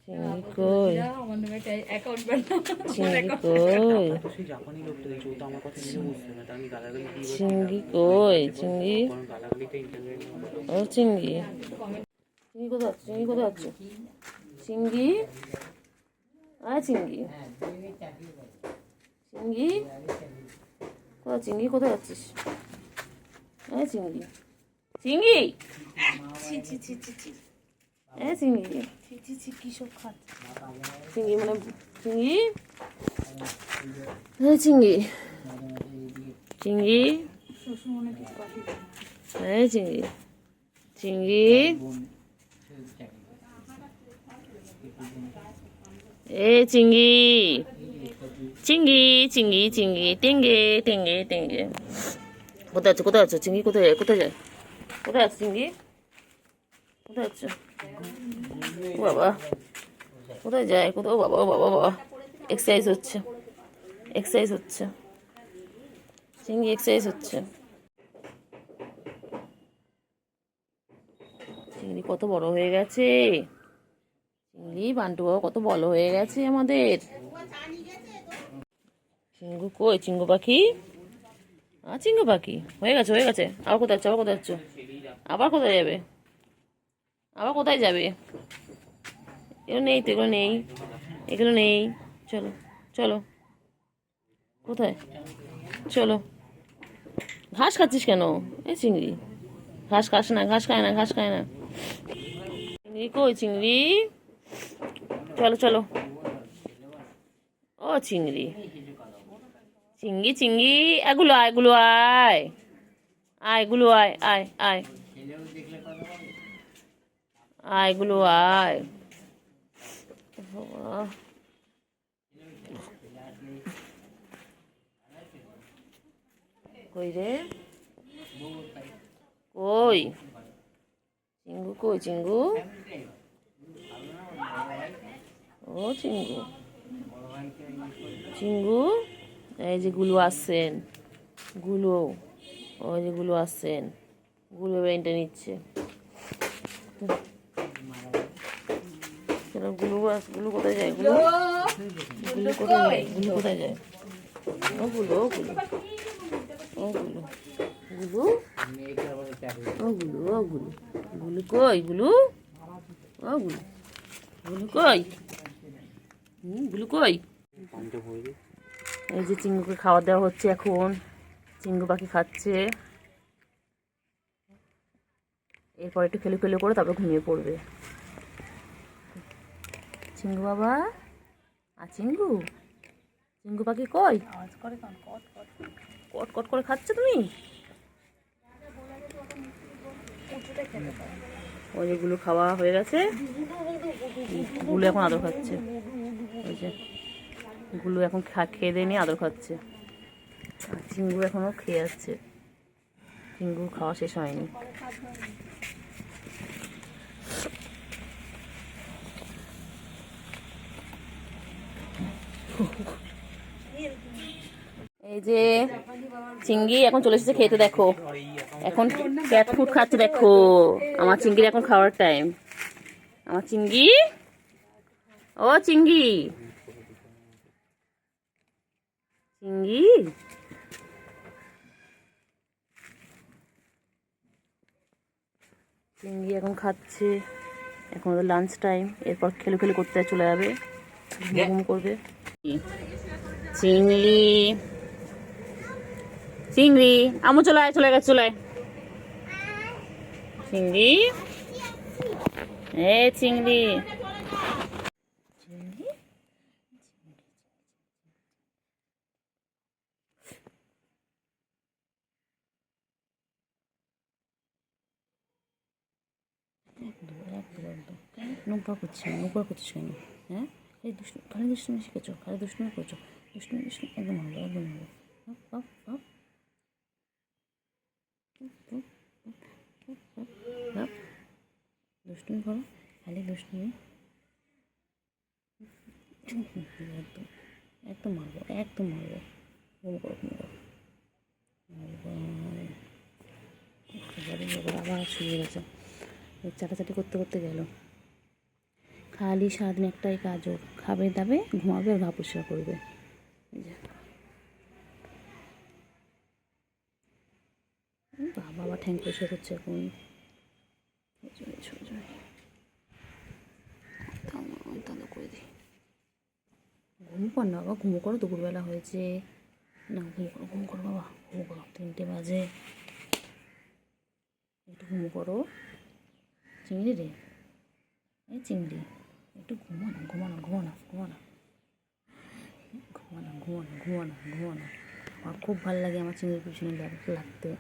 চিংড়ি কই আমার নামে অ্যাকাউন্ট বানাও। চিংড়ি কই তো সেই জাপানি লোকটা দেখছি, ও তো আমার কথা কিছু বুঝছে না, তার আমি গালাগালি দিয়ে চিংড়ি কই চিংড়ি গালাগালিটা ইন্টারনেট ও চিংড়ি চিংড়ি কোথায় আছে চিংড়ি কোথায় আছে চিংড়ি আয় চিংড়ি চিংড়ি কোথায় চিংড়ি কোথায় আছিস আয় চিংড়ি চিংড়ি ছি ছি ছি ছি ছি আয় চিংড়ি ছি ছি ছি কি সব খাচ্ছে। চিংড়ি মানে চিংড়ি হ্যাঁ চিংড়ি চিংড়ি শ্বশুর মনে কিছু পাঠিয়ে দেবে। হ্যাঁ চিংড়ি চিংড়ি এ চিংড়ি চিংড়ি চিংড়ি চিংড়ি টেঙ্গে টেঙ্গে টেঙ্গে কোথায় আছো চিংড়ি কোথায় যায় কোথায় আছে চিংড়ি কোথায় আছো ও বাবা কোথায় যায় কোথাও বাবা ও বাবা বাবা এক্সারসাইজ হচ্ছে চিংড়ি এক্সারসাইজ হচ্ছে চিংড়ি কত বড় হয়ে গেছে চিংড়ি বান্টু বাবা কত বড় হয়ে গেছে আমাদের চিঙ্গু কই চিঙ্গু পাখি চিঙ্গু পাখি হয়ে গেছে আবার কোথায় যাচ্ছে আবার কোথায় যাবে আবার কোথায় যাবে এগুলো নেই তো এগুলো নেই চলো চলো কোথায় চলো ঘাস খাচ্ছিস কেন এই চিংড়ি ঘাস খায় না চিংড়ি কই চিংড়ি চলো ও চিংড়ি চিংড়ি এগুলো আয় এগুলো আয় বাবা। কই রে কই চিঙ্গু ও চিঙ্গু এই যে গুলো আসছেন গুলো আসছেন গুলো ব্রেনটা নিচ্ছে গুলো কোথায় যায় গুলো কোথায় যায় ও গুলো কই গুলো কই এই যে চিঙ্গুকে খাওয়া দাওয়া হচ্ছে এখন চিঙ্গু পাখি খাচ্ছে এরপর একটু খেলে করে তারপর ঘুমিয়ে পড়বে চিঙ্গু বাবা আর চিঙ্গু পাখি কই আওয়াজ করে কট কট করে খাচ্ছে তুমি ওই যেগুলো খাওয়া হয়ে গেছে গুলো এখন আদর খাচ্ছে ওই যে গুলো এখন খেয়ে দিয়ে নিয়ে আদর খাচ্ছে আর চিঙ্গু এখনো খেয়ে যাচ্ছে চিঙ্গু খাওয়া শেষ হয়নি এই যে চিংড়ি এখন চলে এসেছে খেতে দেখো এখন ক্যাট ফুড খাচ্ছে দেখো আমার চিংড়ির এখন খাওয়ার টাইম আমার চিংড়ি ও চিংড়ি চিংড়ি এখন খাচ্ছে এখন ওদের লাঞ্চ টাইম এরপর খেলে করতে চলে যাবে ঘুম করবে চিংড়ি আমু চলে গেছে চিংড়ি চিংড়ি নোংরা করছিস কেন হ্যাঁ খালি দুষ্টুমি শিখেছো খালি দুষ্টুমি করছো দুষ্টুমি একদম ভালো দুষ্টুমি করো খালি দুষ্টুমি একদম মারবো আবার শুয়ে গেছে চাটাচাটি করতে গেল খালি সারাদিন একটাই কাজ ওর, খাবে দাবে ঘুমাবে আর গা পরিষ্কার করবে। এই যে বাবা ঠ্যাং পরিষ্কার করছে এখন। তাহলে করে দিই, ঘুম কর না বাবা, ঘুমো করো, দুপুরবেলা হয়েছে না, ঘুম করো বাবা, ঘুমো করো, 3টে বাজে, একটু ঘুমো করো। চিংড়ি রে, এই চিংড়ি একটু ঘুমো না, ঘুমো না, ঘুমো না, ঘুমো না, ঘুমো না, ঘুমো না, ঘুমো না, ঘুমো না। আমার খুব ভালো লাগে আমার চিংড়ির পিছনে লাগতে,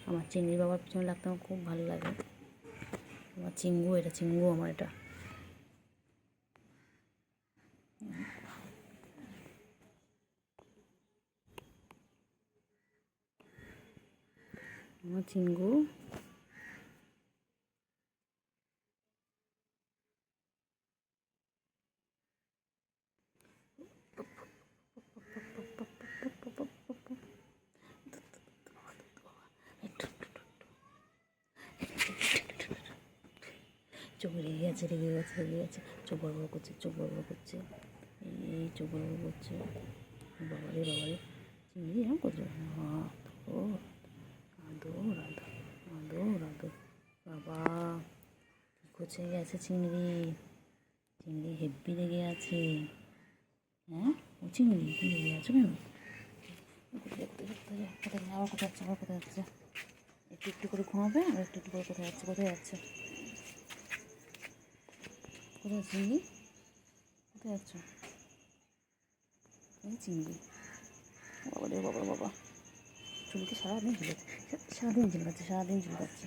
আমার চিংড়ি বাবার পিছনে লাগতে আমার খুব ভালো লাগে। আমার চিঙ্গু, এটা চিঙ্গু আমার, এটা আমার চিঙ্গু। চোখ রেগে গেছে, রেগে গেছে, রেগে গেছে, চোখ বড় বড় করছে, চোখ বড় বড় করছে, এই চোখ বড় বড় করছে। বাবারে বাবারে, চিংড়ি এরকম করছে, ও আদো রাধো, আদো রাধো, বাবা কী করছে গেছে চিংড়ি, চিংড়ি হেব্বি রেগে আছে। হ্যাঁ ও চিংড়ি, তুমি রেগে আছো কেন? কোথায় আবার কোথায় যাচ্ছে, আবার কোথায় যাচ্ছে? একটু একটু করে ঘুমাবে আর একটু একটু করে কোথায় যাচ্ছে, কোথায় যাচ্ছে, কোথায় চিংড়ি, কোথায় যাচ্ছ? এই চিংড়ি, বাবা রে বাবা, বাবা চুলকে সারাদিন ঝুলেছে, সারাদিন ঝুলকাচ্ছে, সারাদিন ঝুলকাচ্ছে,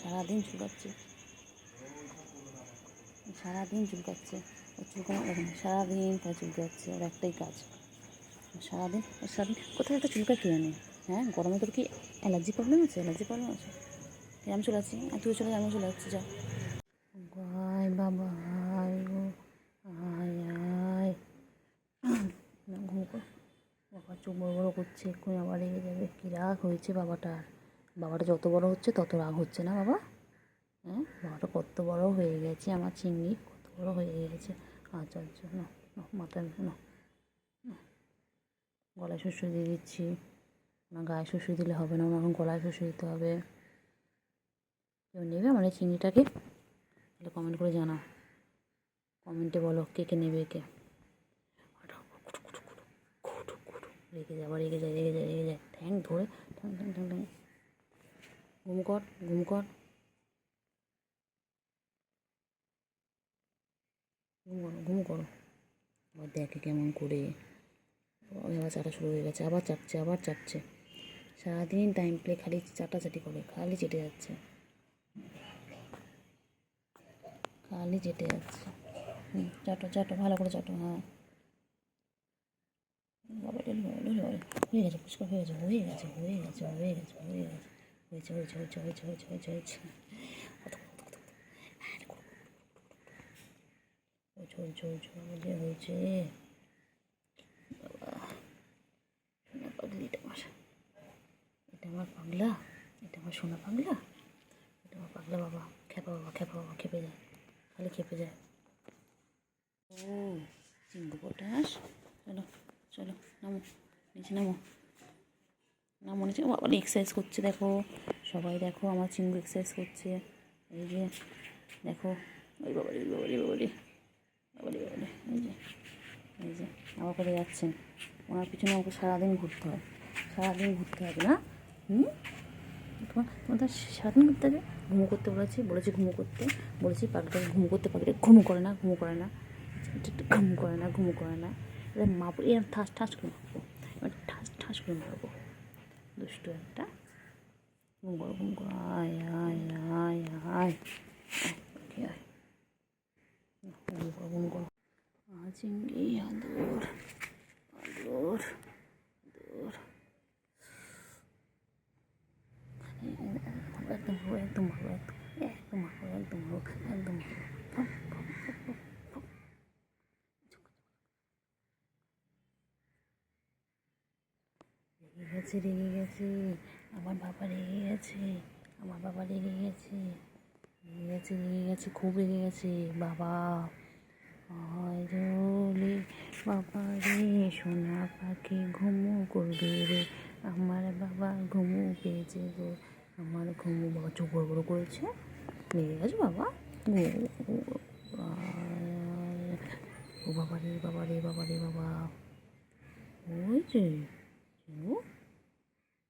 সারাদিন ঝুলকাচ্ছে, সারাদিন চুলকাচ্ছে, ও চুলকানো দেখেন, সারাদিন তাই চুলকাচ্ছে, ওর একটাই কাজ, সারাদিন সারাদিন কোথায় একটা চুলকা কে আনে? হ্যাঁ গরমে তোর কি অ্যালার্জি প্রবলেম আছে? অ্যালার্জি প্রবলেম আছে? আমি চলে যাচ্ছি, আর তুই চলে যা, আমি চলে যাচ্ছি, যা। আয় বাবা আয় গো, আয় আয়, না ঘুম কর, বাবা চোখ বড় বড় করছে, এক্ষুনি আবার রেগে যাবে। কী রাগ হয়েছে বাবাটার, বাবাটা যত বড় হচ্ছে তত রাগ হচ্ছে না বাবা? হ্যাঁ বাবাটা কত বড় হয়ে গেছে, আমার চিংড়ি কত বড় হয়ে গেছে। আচ্ছা আচ্ছা, না না মাথায় না, গলায় শুশুই দিয়ে দিচ্ছি, না গায়ে শুশুই দিলে হবে না, এখন গলায় শুশুই দিতে হবে। কেউ নেবে আমার এই চিংড়িটাকে? তাহলে কমেন্ট করে জানাও, কমেন্টে বলো কে কে নেবে, কে। রেগে যায়, আবার রেগে যায়, রেগে যায়, রেগে যায়, ঠ্যাং ধরে ঠ্যাং ঠ্যাং ঠ্যাং ঠ্যাং। ঘুম কর, ঘুম কর, ঘুম করো, ঘুম করো। আবার দেখে কেমন করে, আবার চাটা শুরু হয়ে গেছে, আবার চাটছে, আবার চাটছে, সারাদিন টাইম প্লে খালি চাটাচাটি করে, খালি চেটে যাচ্ছে, খালি চেটে যাচ্ছে। চাটো চাটো, ভালো করে চাটো, হ্যাঁ বাবা হয়ে গেছে, পুষ্কর হয়ে গেছে, হয়ে গেছে, হয়ে গেছে, হয়ে গেছে, হয়ে গেছে, হয়েছে হয়েছে হয়েছে হয়েছে হয়েছে হয়েছে হয়েছে হয়েছে হয়েছে হয়েছে হয়েছে হয়েছে। বাবা সোনা পাগলিটা আমার, এটা আমার পাগলা, এটা আমার সোনা পাগলা, এটা আমার পাগলা বাবা, খেপা বাবা, খেপা বাবা, খেপে যায়, খালি খেপে যায়। ও চিঙ্গু পটাশ, চলো চলো নামো, নিচে নামো, নামো নিচে। বাবা এক্সারসাইজ করছে দেখো, সবাই দেখো আমার চিঙ্গু এক্সারসাইজ করছে, এই যে দেখো, ওই বাবারি, ওই বাবারি, বাবারি, বাবারি, বাবারি, এই যে, এই যে আমার করে যাচ্ছেন, ওনার পিছনে আমাকে সারাদিন ঘুরতে হয়, সারাদিন ঘুরতে হবে না? তোমার তো সারাদিন ঘুরতে হবে। ঘুমো করতে বলেছি, বলেছি ঘুমো করতে, বলেছি পাখিটাকে ঘুমো করতে, পাখিটা ঘুমো করে না, ঘুমো করে না, ঘুমো করে না, ঘুমো করে না, এবার মারবো, এরকম ঠাস ঠাস করে মারবো, এবার ঠাস ঠাস করে মারবো, দুষ্টু একটা। ঘুম করো, ঘুম করো, আয় আয় আয় আয়, আয় ঘুম করো, ঘুম করো। চিংড়ি আদর, আদর, আদর, একদম ভালো, একদম ভালো, একদম ভালো, একদম ভালো, একদম ভালো। রেগে গেছে, রেগে গেছে, আমার বাবা রেগে গেছে, আমার বাবা রেগে গেছে, রেগে গেছে, খুব রেগে গেছে। বাবা আয় রে বাবা রে, সোনা পাখি ঘুমু করবে রে, আমার বাবা ঘুমু পেয়েছে গো, আমার ঘুমু। বাবা চোখ বড় বড় করেছে, রেগে গেছে বাবা। ও বাবা রে বাবা রে বাবা রে বাবা, ওই যে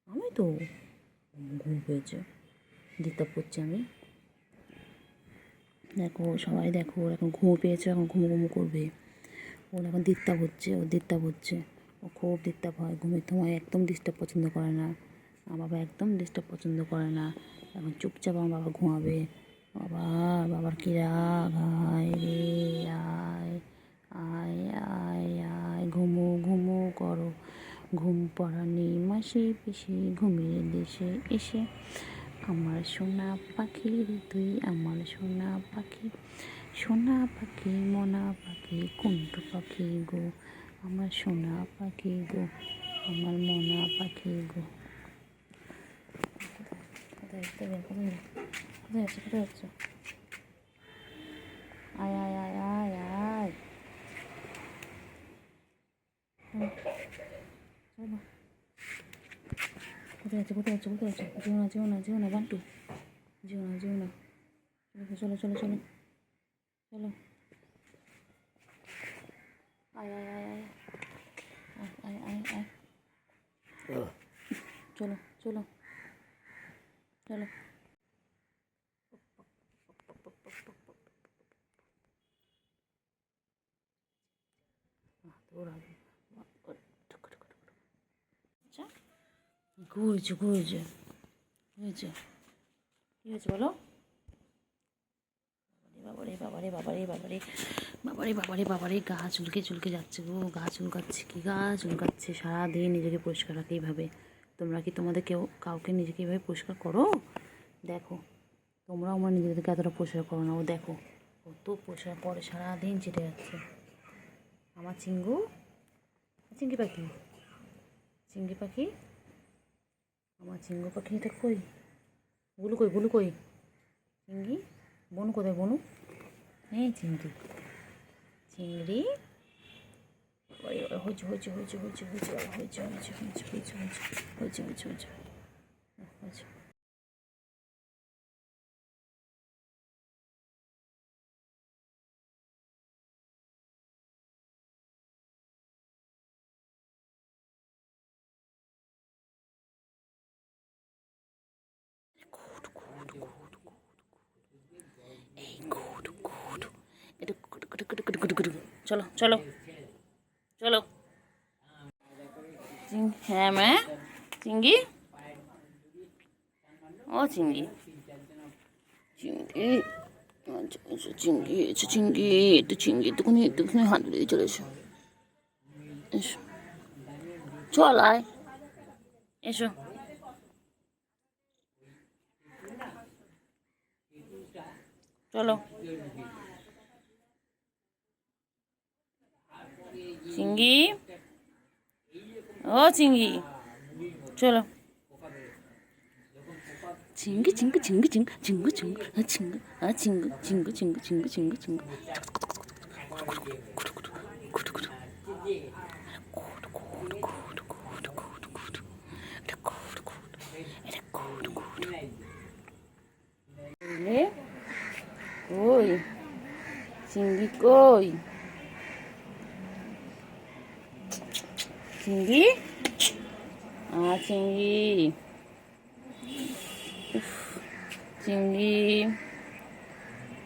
আমি তো ঘুম পেয়েছে, ডিস্টার্ব করছি আমি। দেখো সবাই দেখো, ওর এখন ঘুমো পেয়েছে, এখন ঘুমো ঘুমো করবে। ওর এখন ডিস্টার্ব হচ্ছে, ওর ডিস্টার্ব হচ্ছে, ও খুব ডিস্টার্ব হয় ঘুমের সময়, একদম ডিস্টার্ব পছন্দ করে না। আমার বাবা একদম ডিস্টার্ব পছন্দ করে না। এখন চুপচাপ আমার বাবা ঘুমাবে। বাবা, বাবার কি রাগ, আয় রে আয়, আয় আয় আয়, ঘুমো ঘুমো করো, ঘুম পড়ানি মাসি পিসি ঘুমিয়ে দেশে এসে, আমার সোনা পাখি রে তুই, আমার সোনা পাখি, সোনা পাখি মনা পাখি কুন্টু পাখি গো, আমার সোনা পাখি গো, আমার মনা পাখি গো। কোথায় যাচ্ছে? আয় আয় আয় আয় আয়, চলো। কোথায় যাচ্ছে? যেও না বান্টু, যেও না। চলো চলো। আয় আয় আয় আয় আয় আয় আয় আয়, চলো। ঘুরছে কি হয়েছে বলো? বাবারে গা চুলকে যাচ্ছে গো, গা চুলকাচ্ছে। সারাদিন নিজেকে পরিষ্কার রাখে এইভাবে। তোমরা কি তোমাদের কাউকে নিজেকে এইভাবে পরিষ্কার করো? দেখো তোমরাও আমার নিজেদেরকে এতটা পরিষ্কার করো না। ও দেখো কত পরিষ্কার করে, সারাদিন চেটে যাচ্ছে। আমার চিঙ্গি পাখি, আমার চিঙ্গু পাখিটা কই? বুলু কই? চিংড়ি বনু কোথায়? বনু হ্যাঁ, চিংড়ি হয়েছে। চলো। হ্যাঁ মা, চিংড়ি, ও চিংড়ি একটুখানি হাত ধরে চলে এসো। চল আয়, এসো। চলো চিংড়ি, ও চিংড়ি, চলো। চিঙ্গু কই চিংড়ি, কই চিংড়ি?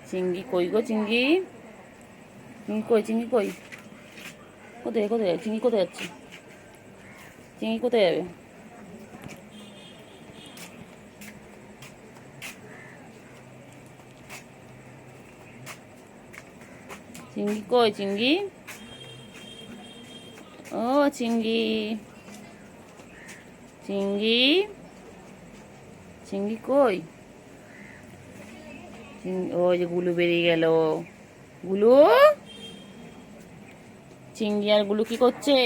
চিংড়ি কই গো? চিংড়ি কই? কোথায় চিংড়ি? কোথায় যাচ্ছে? চিংড়ি কোথায় যাবে? চিংড়ি কই? ও চিংড়ি কই? ওই যে গুলু বেরিয়ে গেল। গুলু, চিংড়ি আর গুলু কি করছে?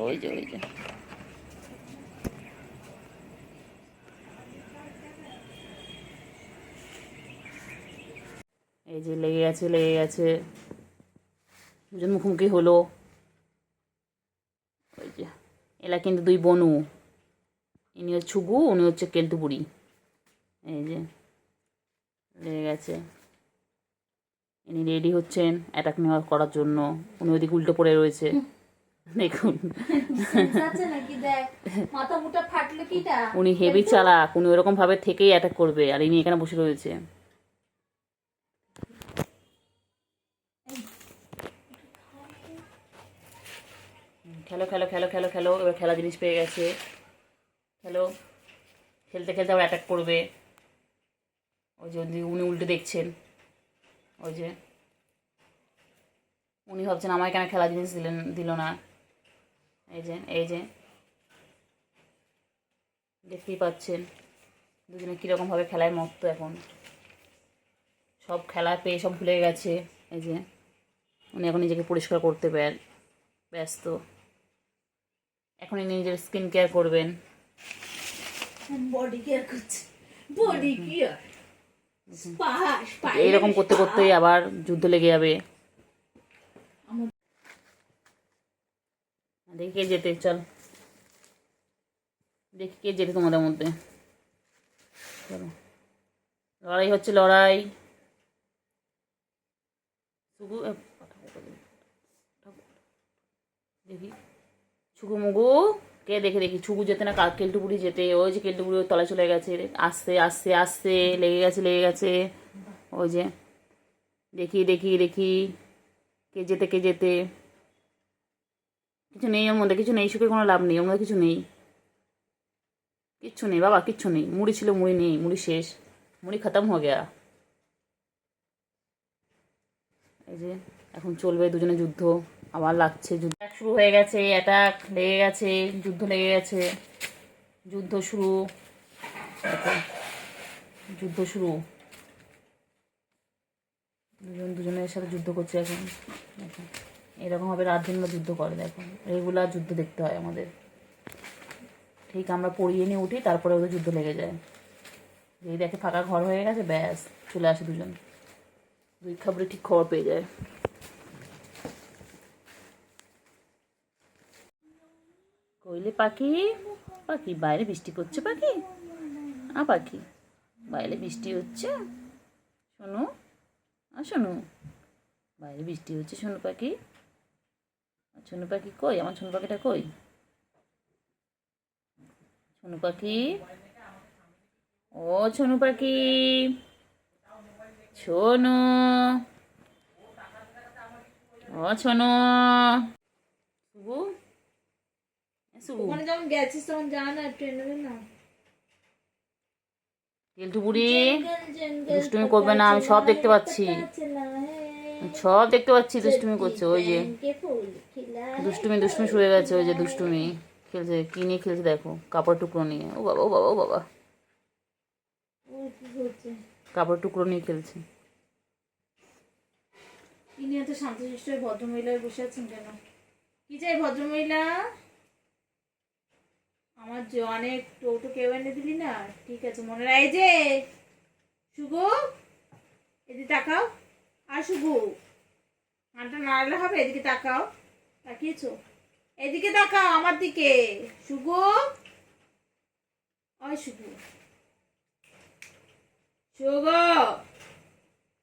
ওই যে এই যে লেগে গেছে, দুজন মুখোমুখি হলো। ওই যে এলা কিন্তু দুই বনু, ইনি হচ্ছে ছুগু, উনি হচ্ছে কেলটু বুড়ি। এই যে লেগে গেছে, ইনি রেডি হচ্ছেন অ্যাটাক নেওয়া করার জন্য, উনি ওদিকে উল্টো পড়ে রয়েছে দেখুন। উনি হেভি চালাক, উনি ওরকম ভাবে থেকেই অ্যাটাক করবে, আর ইনি এখানে বসে রয়েছে। খেলো খেলো খেলো খেলো খেলো, এবার খেলা জিনিস পেয়ে গেছে, খেলো। খেলতে খেলতে আবার অ্যাটাক করবে। ওই যে উনি উল্টে দেখছেন, ওই যে উনি ভাবছেন আমায় কেন খেলা জিনিস দিল না। এই যে দেখতেই পাচ্ছেন দুজনে কীরকমভাবে খেলায় মত্ত এখন, সব খেলা পেয়ে সব ভুলে গেছে। এই যে উনি এখন নিজেকে পরিষ্কার করতে ব্যস্ত, এখন ইনি নিজের স্কিন কেয়ার করবেন। বডি কেয়ার করছে, বডি কেয়ার। এইরকম করতে করতেই আবার যুদ্ধ লেগে যাবে। দেখি কে যেতে, চল দেখি কে যেতে তোমাদের মধ্যে। চলো, লড়াই হচ্ছে, লড়াই। দেখি ছুগু মুগু কে, দেখি ছুগু যেতে না কেলটু বুড়ি যেতে। ওই যে কেলটু বুড়ি ওর তলায় চলে গেছে, আস্তে আস্তে আস্তে লেগে গেছে। ওই যে দেখি কে যেতে। কিছু নেই ওর মধ্যে, কিছু নেই, সুখে কোনো লাভ নেই ওর মধ্যে, কিছু নেই, কিচ্ছু নেই বাবা, কিচ্ছু নেই। মুড়ি ছিল, মুড়ি নেই, মুড়ি শেষ, মুড়ি খতম হয়ে গেয়া। এই যে এখন চলবে দুজনে যুদ্ধ, আবার লাগছে, যুদ্ধ শুরু হয়ে গেছে, অ্যাটাক লেগে গেছে, যুদ্ধ লেগে গেছে, যুদ্ধ শুরু, যুদ্ধ শুরু। দুজনের সাথে যুদ্ধ করছে এখন। দেখো এরকমভাবে রাত দিন যুদ্ধ করে, দেখো রেগুলার যুদ্ধ দেখতে হয় আমাদের। ঠিক আমরা পড়িয়ে নিয়ে উঠি, তারপরে ওদের যুদ্ধ লেগে যায়। যেই দেখে ফাঁকা ঘর হয়ে গেছে, ব্যাস চলে আসে দুজন, দুই খবরে ঠিক খবর পেয়ে যায়। কইলে পাখি, পাখি বাইরে বৃষ্টি পড়ছে, পাখি পাখি বাইরে বৃষ্টি হচ্ছে, শোনো শোনো, বাইরে বৃষ্টি হচ্ছে, শোনো পাখি। শোনো পাখি কই, আমার শোনো পাখিটা কই, শোনো পাখি, ও শোনো পাখি, শোনো, ও শোনো। শুভু, ওখানে যখন গেছিস তখন যা না, ট্রেনে না। কেলটু বুড়ি দুষ্টুমি করবে না, আমি সব দেখতে পাচ্ছি, সব দেখতে পাচ্ছি, দুষ্টুমি করছে। ওই যে দুষ্টুমি শুরু হয়ে গেছে, ওই যে দুষ্টুমি খেলছে, কি নিয়ে খেলছে দেখো, কাপড় টুকরো নিয়ে। ও বাবা ও বাবা ও বাবা, কাপড় টুকরো নিয়ে খেলছে। ইনি এত শান্তশিষ্ট ভদ্রমহিলায় বসে আছেন কেন? কি চাই ভদ্রমহিলা? আমার যে অনেক টোটো কেউ এনে দিলি না, ঠিক আছে মনে রাখ। এই যে শুভু, এদিকে তাকাও, আর শুভু হাঁটা নাড়ালে হবে, এদিকে তাকাও, তাকিয়েছো, এদিকে তাকাও আমার দিকে। শুভু, ওই শুভু, শুভ,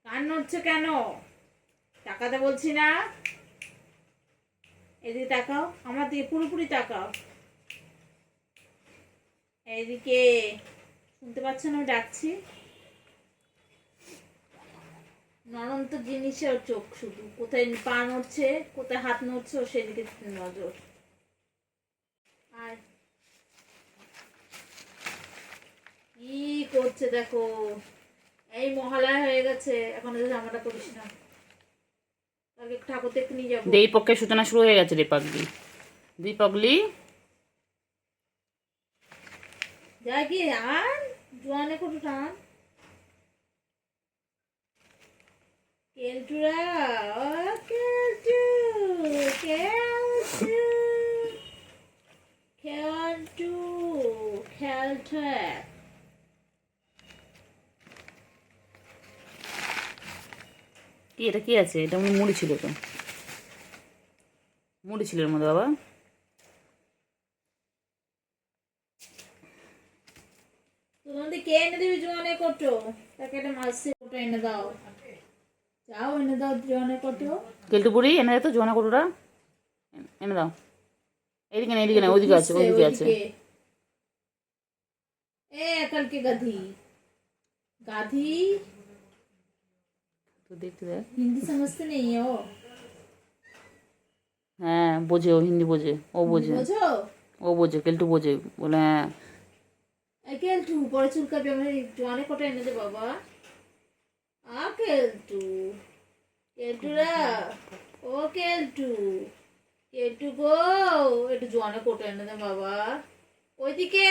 কান নড়ছে কেন? তাকাতে বলছি না, এদিকে তাকাও, আমার দিকে পুরোপুরি তাকাও, এইদিকে। শুনতে পাচ্ছ না আমি ডাকছি? নরন্ত জিনিসের চোখ, শুধু কোথায় পা নড়ছে, কোথায় হাত নড়ছে, ও সেদিকে নজর। আর কি করছে দেখো, এই মহালয়া হয়ে গেছে, এখন জামাটা করিস না, তাকে ঠাকুর দেখতে নিয়ে যাবো। এই পক্ষের সূচনা শুরু হয়ে গেছে রে পাগলি, দুই পাগলি। যাই কি আর জোয়ানে কত টান, কেলটুরা, ও কেলটু, কেলটু, কেলটু, খেলটু। কি এটা কি আছে? এটা মনে হয় মুড়ি ছিল, তো মুড়ি ছিল এর মধ্যে বাবা। তোমাদের কে এনে দিবি জোয়ানে কটো? তাকে একটা মাছের কটো এনে দাও, যাও এনে দাও জোয়ানে কটো। কেলটু বুড়ি এনে দে তো জোয়ানা কটুরা, এনে দাও। এইদিকে না, এইদিকে না, ওইদিকে আছে, ওইদিকে আছে। এ अकल के गधी गाधी, তো দেখতে দেখ। हिंदी समझते नहीं हो? হ্যাঁ বোঝে, ও হিন্দি বোঝে, ও বোঝে, बोझो ও বোঝে, কেলটু বোঝে, বলে হ্যাঁ। কেলটু পরে চুলকাবি, আমার জোয়ানে কটো এনে দে বাবা। কেলটু, কেলটুরা, ও কেলটু, কেলটু গো, একটু জোয়ানে কটো এনে দে বাবা। ওইদিকে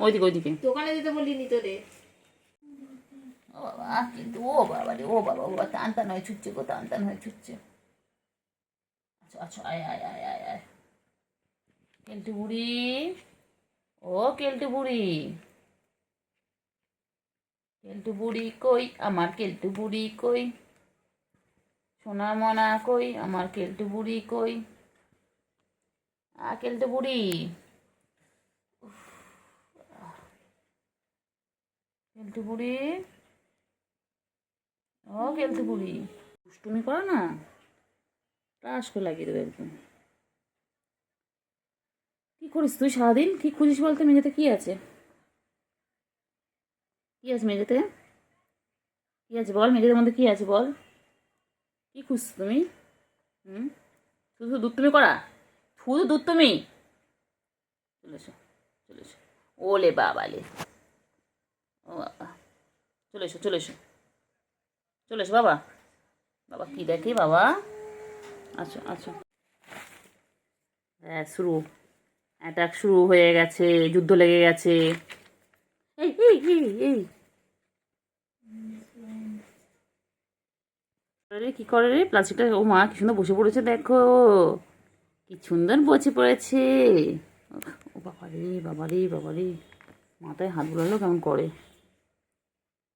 ওইদিকে, ওইদিকে। দোকানে দিতে বলিনি তোরে। ও বাবা, কিন্তু ও বাবা রে, ও বাবা, ও বাবা, টান টান হয়ে ছুটছে গো, টান টান হয়ে ছুটছে। আচ্ছা আচ্ছা, আয় আয় আয় আয় আয়। কেলটু বুড়ি, ও কেলটু বুড়ি, কেলটু বুড়ি কই, আমার কেলটু বুড়ি কই, সোনা মনা কই, আমার কেলটু বুড়ি কই, কেলটু বুড়ি, কেলটু বুড়ি, ও কেলটু বুড়ি, দুষ্টুমি করো না, টাস করে লাগিয়ে দেবে একদম। কি করিস তুই সারাদিন? কি খুঁজিস বলতে? মেঝেতে কি আছে? কি আছে মেঝেতে? কি আছে বল, মেঝের মধ্যে কি আছে বল? কি খুঁজছো তুমি? হুম, শুধু শুধু দুধ তুমি করা, শুধু দুধ তুমি। চলে এসো, চলে এসো, ওলে বাবালে, ও বাবা, চলে এসো, চলে এসো, চলে এসো বাবা। বাবা কি দেখে বাবা? আচ্ছা আচ্ছা, হ্যাঁ শুরু, অ্যাটাক শুরু হয়ে গেছে, যুদ্ধ লেগে গেছে। এই এই এই এই রে, কি করে রে প্লাস্টিকটা? ও মা, কি সুন্দর বসে পড়েছে দেখো, কি সুন্দর বসে পড়েছে। ও বাবা রে, বাবা রে, বাবা রে, মাথায় হাত বুলালো কেমন করে।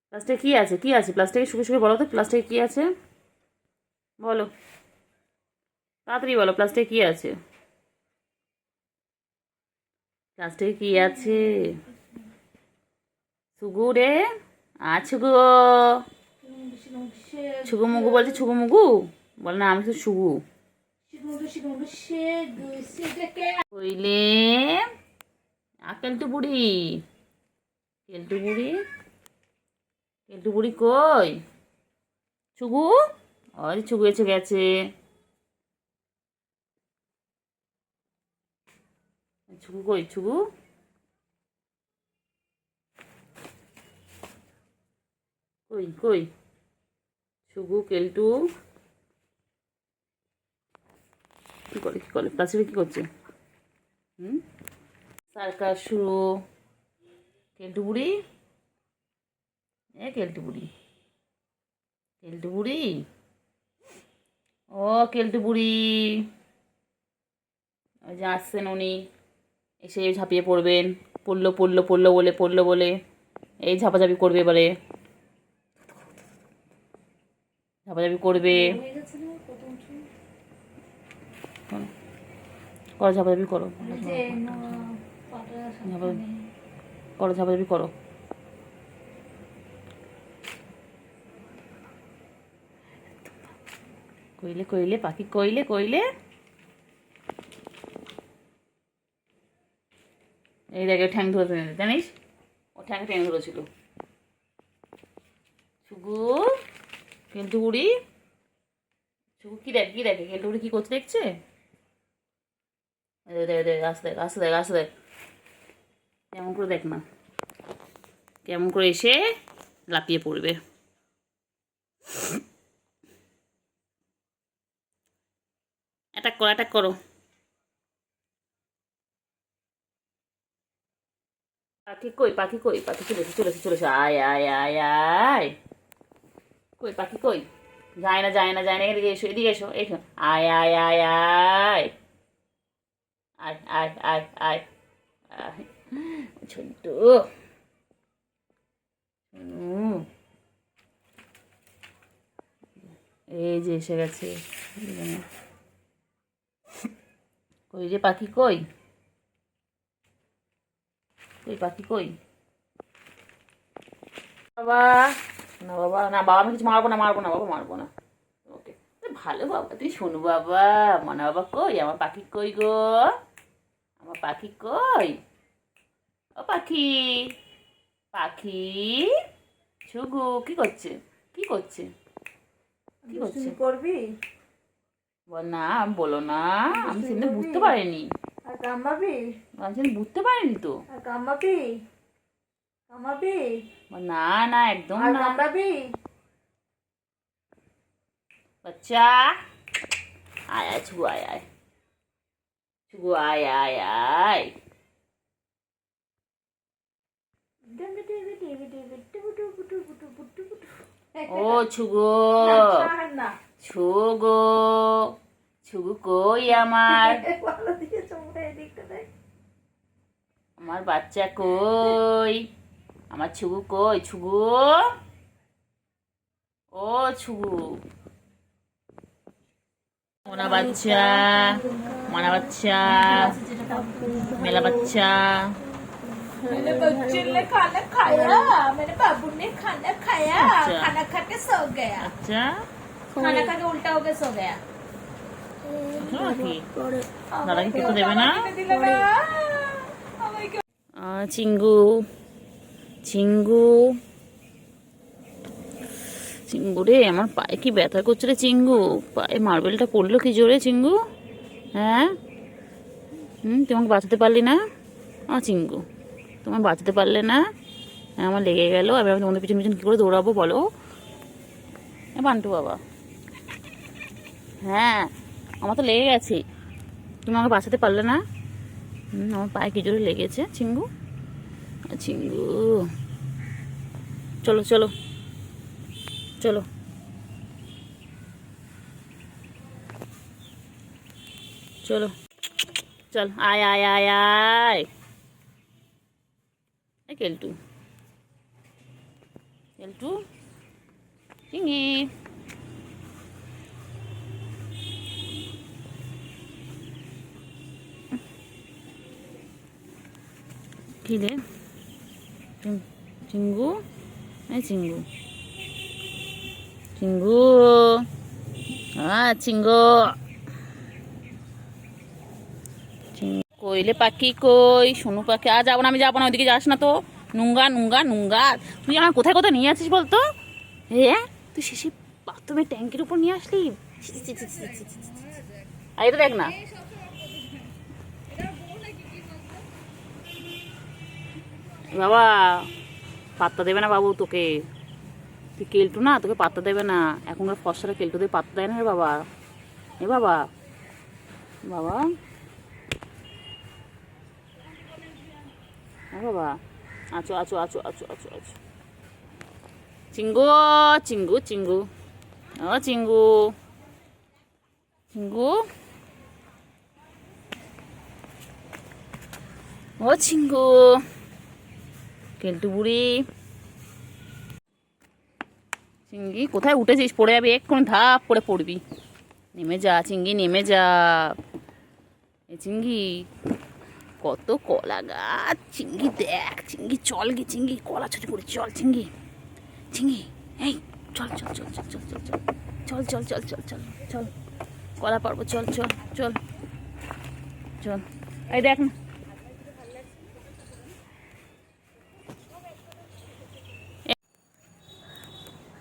প্লাস্টিকে কি আছে? কি আছে প্লাস্টিকে? শুকে শুকে বলো তো, প্লাস্টিকে কি আছে বলো, তাড়াতাড়ি বলো, প্লাস্টিকে কি আছে? প্লাস্টিকে কি আছে? সুগু রে, আছো গো, ছুগু মুগু বলছে, ছুগু মুগু বলে না, আমি তো সুগু। কইলে কেলটু বুড়ি, কেলটু বুড়ি, কেলটু বুড়ি কই? ছুগু, ওই ছুগু এসে গেছে। ছুগু কই? ছুগু, কই কই? ছুগু, কেলটু কি করে, কি করে প্লাস্টিকে কি করছে? হুম, সার্কাস শুরু। কেলটু বুড়ি, কেলটু বুড়ি, কেলটু বুড়ি, ও কেলটু বুড়ি, ওই যে আসছেন উনি, এসে ঝাঁপিয়ে পড়বেন। পড়লো পড়লো পড়লো বলে, পড়লো বলে এই ঝাপাঝাপি করবে এবারে, ঝাপাঝাপি করবে। করো ঝাপাঝাপি করো, করো ঝাপাঝাপি করো। কইলে কইলে পাখি, কইলে কইলে, এই দেখে ঠ্যাং ধরেছে জানিস, ও ঠ্যাং ঠ্যাং ধরেছিল। শুগু, কেলটু বুড়ি, শুগু কি দেখ, কি দেখে কেলটু বুড়ি কি করছে দেখছে? দেখ দেখ, আসতে দেখ, আসতে দেখ, আসতে দেখ, কেমন করে দেখ না, কেমন করে এসে লাপিয়ে পড়বে। অ্যাটাক করো, অ্যাটাক করো। পাখি কই, পাখি কই? পাখি চলেছে, চলেছে, চলেছে, আয় আয় আয় আয়। কই পাখি কই? যায় না, যায় না, যায় না, এদিকে এসো, এদিকে এসো, এসো, আয় আয় আয় আয়, আয় আয় আয় আয় আয়, ছোট্ট, এই যে এসে গেছে। কই রে পাখি, কই কই পাখি কই? বাবা না, বাবা না, বাবা আমি কিছু মারবো না, মারবো না বাবা, মারবো না। ওকে ভালো বাবা, তুই শোনো বাবা। মনা বাবা কই? আমার পাখি কই গো? আমার পাখি কই? ও পাখি, পাখি শুগু কি করছে? কি করছে? কি করছে? করবি বল না, আমি বলো না, আমি সেদিন বুঝতে পারিনি, আর কামাবি আমি সেদিন বুঝতে পারিনি তো। আর কামাবি কামাবি বল না না, একদম আর না। কামড়াবি বাচ্চা আয় আয়, ছুগু আয় আয়, ছুগু আয় আয় আয়। ও ছুগু, না ছুগু, ছুগু কই আমার? ভালো দিয়ে চমড়া এদিকটা দেখ আমার বাচ্চা কই? আমার ছুগু কই? ছুগু, ও ছুগু, মোনা বাচ্চা, মোনা বাচ্চা, মেলা বাচ্চা। मैंने बच्चे ने खाना खाया मेरे बाबू ने खाना खाया अच्छा। खाना खा के सो गया আচ্ছা खाना खा के उल्टा हो के सो गया নাকি দাদা কি খেতে দেবে না? दिला ना চিঙ্গু, চিঙ্গু, চিঙ্গু রে, আমার পায়ে কি ব্যথা করছে রে চিঙ্গু। পায়ে মার্বেলটা পড়লো কি জোরে চিঙ্গু। হ্যাঁ তোমাকে বাঁচাতে পারলি না? চিঙ্গু, তোমার বাঁচাতে পারলে না? হ্যাঁ, আমার লেগে গেল। আমি তোমাদের পিছন পিছন কী করে দৌড়াবো বলো? বান্টু বাবা, হ্যাঁ আমার তো লেগে গেছে, তুমি আমাকে বাঁচাতে পারলে না। আমার পায়ে কি জোরে লেগেছে চিঙ্গু। চিঙ্গু চলো চলো চলো, চলো চল, আয় আয় আয় আয়। কেলটু, কেলটু, চিঙ্গি, কি রে চিঙ্গু, এই চিঙ্গু, চিঙ্গু, চিঙ্গু, কইলে পাখি কই? সোনু পাখি, আর যাবো না, আমি যাবো না, ওইদিকে যাস না তো। নুঙ্গা নুঙ্গা নুঙ্গা, তুই আমার কোথায় কোথায় নিয়ে আছিস বলতো? হ্যাঁ তুই শেষে বাথরুমের ট্যাঙ্কির উপর নিয়ে আসলি। আর এটা দেখ না, বাবা পাত্তা দেবে না বাবু তোকে। তুই কেলটু না, তোকে পাত্তা দেবে না। এখনকার ফসরা কেলটুদের পাত্তা দেয় না রে বাবা। এ বাবা, বাবা, বাবা, আচো আচো আচো আচো আচো আচো। চিঙ্গু, চিঙ্গু, চিঙ্গু, ও চিঙ্গু, চিঙ্গু, ও চিঙ্গু, কেলটু বুড়ি। চিঙ্গি কোথায় উঠেছিস? পড়ে যাবি এক্ষুনি, ধাপ করে পড়বি। নেমে যা চিঙ্গি, নেমে যা। এ চিঙ্গি, কত কলা গাছ। চিঙ্গি দেখ, চিঙ্গি চল গে, চিঙ্গি কলা ছুটি করে চল। চিঙ্গি, চিঙ্গি এই চল চল চল চল চল চল চল চল চল চল চল চল, কলা পারবো, চল চল চল চল। এই দেখ না,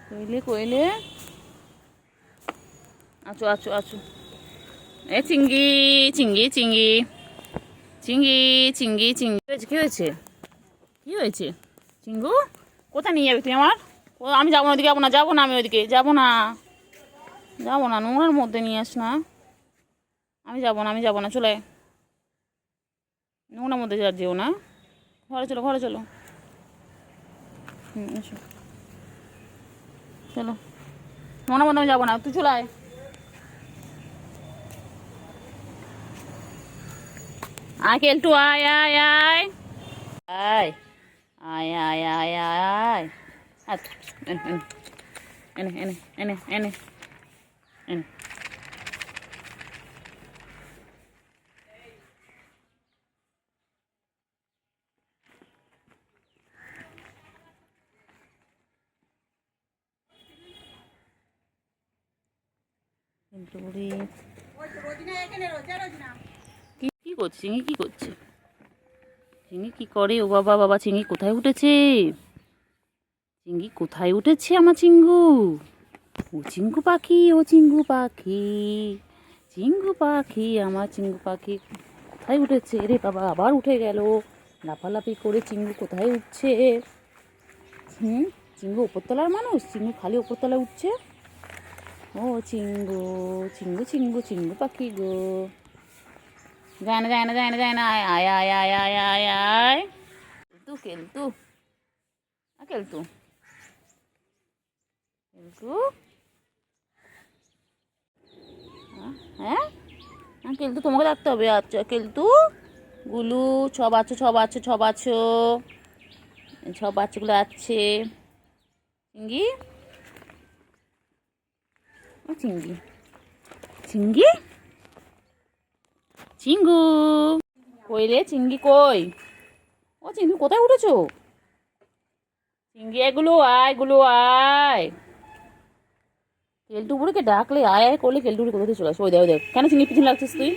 কইলে কইলে, আচো আচো আচো। এ চিঙ্গি, চিঙ্গি, চিঙ্গি, চিঙ্গি, চিঙ্গি, চিঙ্গি। কি হয়েছে? কি হয়েছে চিঙ্গু? কোথায় নিয়ে যাবি তুই আমার? ও আমি যাবো না, ওদিকে যাবো না, যাবো না, আমি ওইদিকে যাবো না, যাবো না, নোংরার মধ্যে নিয়ে আস না। আমি যাবো না, আমি যাবো না, চলে নোংরার মধ্যে যেও না। ঘরে চলো, ঘরে চলো। এসো চলো, নোংরার মধ্যে আমি যাবো না, তুই চলে আয়। আয় কেলটু, আয় আয় আয় আয় আয় আয় আয় আয়। এনে এনে এনে এনে এনে এনে কিন্তু বুড়ি কি কি করছে চিংড়ি, কি করছে চিংড়ি? কি করে? ও বাবা বাবা, চিংড়ি কোথায় উঠেছে? চিংড়ি কোথায় উঠেছে আমার চিঙ্গু? ও চিঙ্গু পাখি, ও চিঙ্গু পাখি, চিঙ্গু পাখি, আমার চিঙ্গু পাখি কোথায় উঠেছে রে বাবা? আবার উঠে গেল। লাফালাফি করে চিঙ্গু কোথায় উঠছে? চিঙ্গু উপরতলার মানুষ, চিঙ্গু খালি উপরতলায় উঠছে। ও চিঙ্গু, চিঙ্গু চিঙ্গু চিঙ্গু পাখি গো, যায় না যায় না যায় না যায় না, আয় আয় আয় আয় আয় আয় আয়। কেলতু কেলতু কেলতু কেলতু, হ্যাঁ হ্যাঁ কেলতু, তোমাকে রাখতে হবে। আচ্ছা কেলতু, গুলু, ছ বাচ্চা ছ বাচ্চা ছ বাচ্চা, সব বাচ্চাগুলো আছে। চিঙ্গি, ও চিঙ্গি, চিঙ্গি, চিঙ্গু কই রে? চিঙ্গি কই? ও চিঙ্গি কোথায় উঠেছো? চিঙ্গি এগুলো আয়, গুলো আয়। কেলটুপুরিকে ডাকলে আয় আয় করলে কেলটুপুরি কোথা থেকে চলে আসে? ওই দেখ, ওই দেখ, কেন চিংড়ি পিছনে লাগছিস তুই?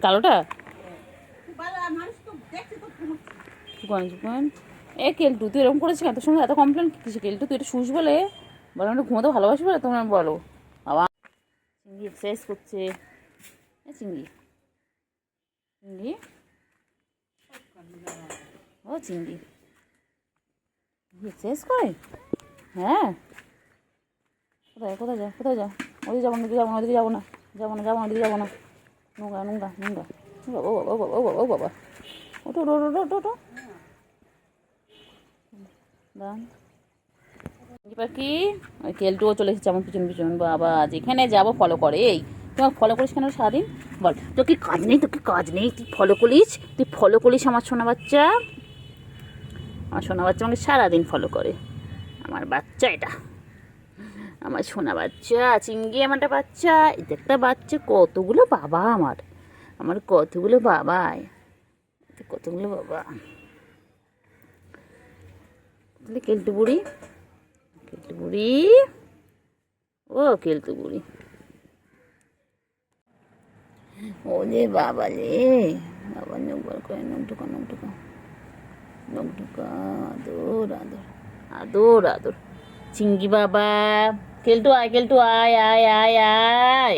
কালোটা এ কেলটু, তুই এরকম করেছিস কেন? তোর সঙ্গে এত কমপ্লেন কিছু? কেলটু তুই এটা শুস বলে, বলো আমরা ঘুমাতে ভালোবাসি বলে তোমরা বলো। বাবা চিংড়ি এক্সারসাইজ করছে। চিংড়ি, চিংড়ি, ও চিংড়ি এক্সারসাইজ করে? হ্যাঁ, কোথায় কোথায় যাও, কোথায় যাও? ওদিকে যাবো না, ওদিকে যাবো না, ওদিকে যাবো না, যাবো না, যাবো না, ওদিকে যাবো না। নোংরা নোংরা নোংরা, ও বাবা ও বাবা ও বাবা ও বাবা, ওটো ওটো ওটো ওটো ওটো দাঁড়ান পাখি। ওই কেলটুও চলে এসেছে আমার পিছন পিছন। বাবা যেখানে যাবো ফলো করে। এই তোমাকে ফলো করিস কেন সারাদিন? বল, তোর কি কাজ নেই? তোর কি কাজ নেই? তুই ফলো করিস, তুই ফলো করিস আমার সোনা বাচ্চা। আমার সোনা বাচ্চা আমাকে সারাদিন ফলো করে। আমার বাচ্চা এটা, আমার সোনা বাচ্চা চিঙ্গি, আমার একটা বাচ্চা, এটা একটা বাচ্চা। কতগুলো বাবা আমার, আমার কতগুলো বাবা, কতগুলো বাবা। কেলটু বুড়ি, কেলটু বুড়ি, ও কেলটু বুড়ি, ও রে বাবা রে বাবা, নখ বার করে, নখ ঢুকা, নখ ঢুকা, নখ ঢুকা, আদর আদর আদর আদর। চিঙ্গি বাবা, কেলটু আয়, কেলটু আয় আয় আয় আয়।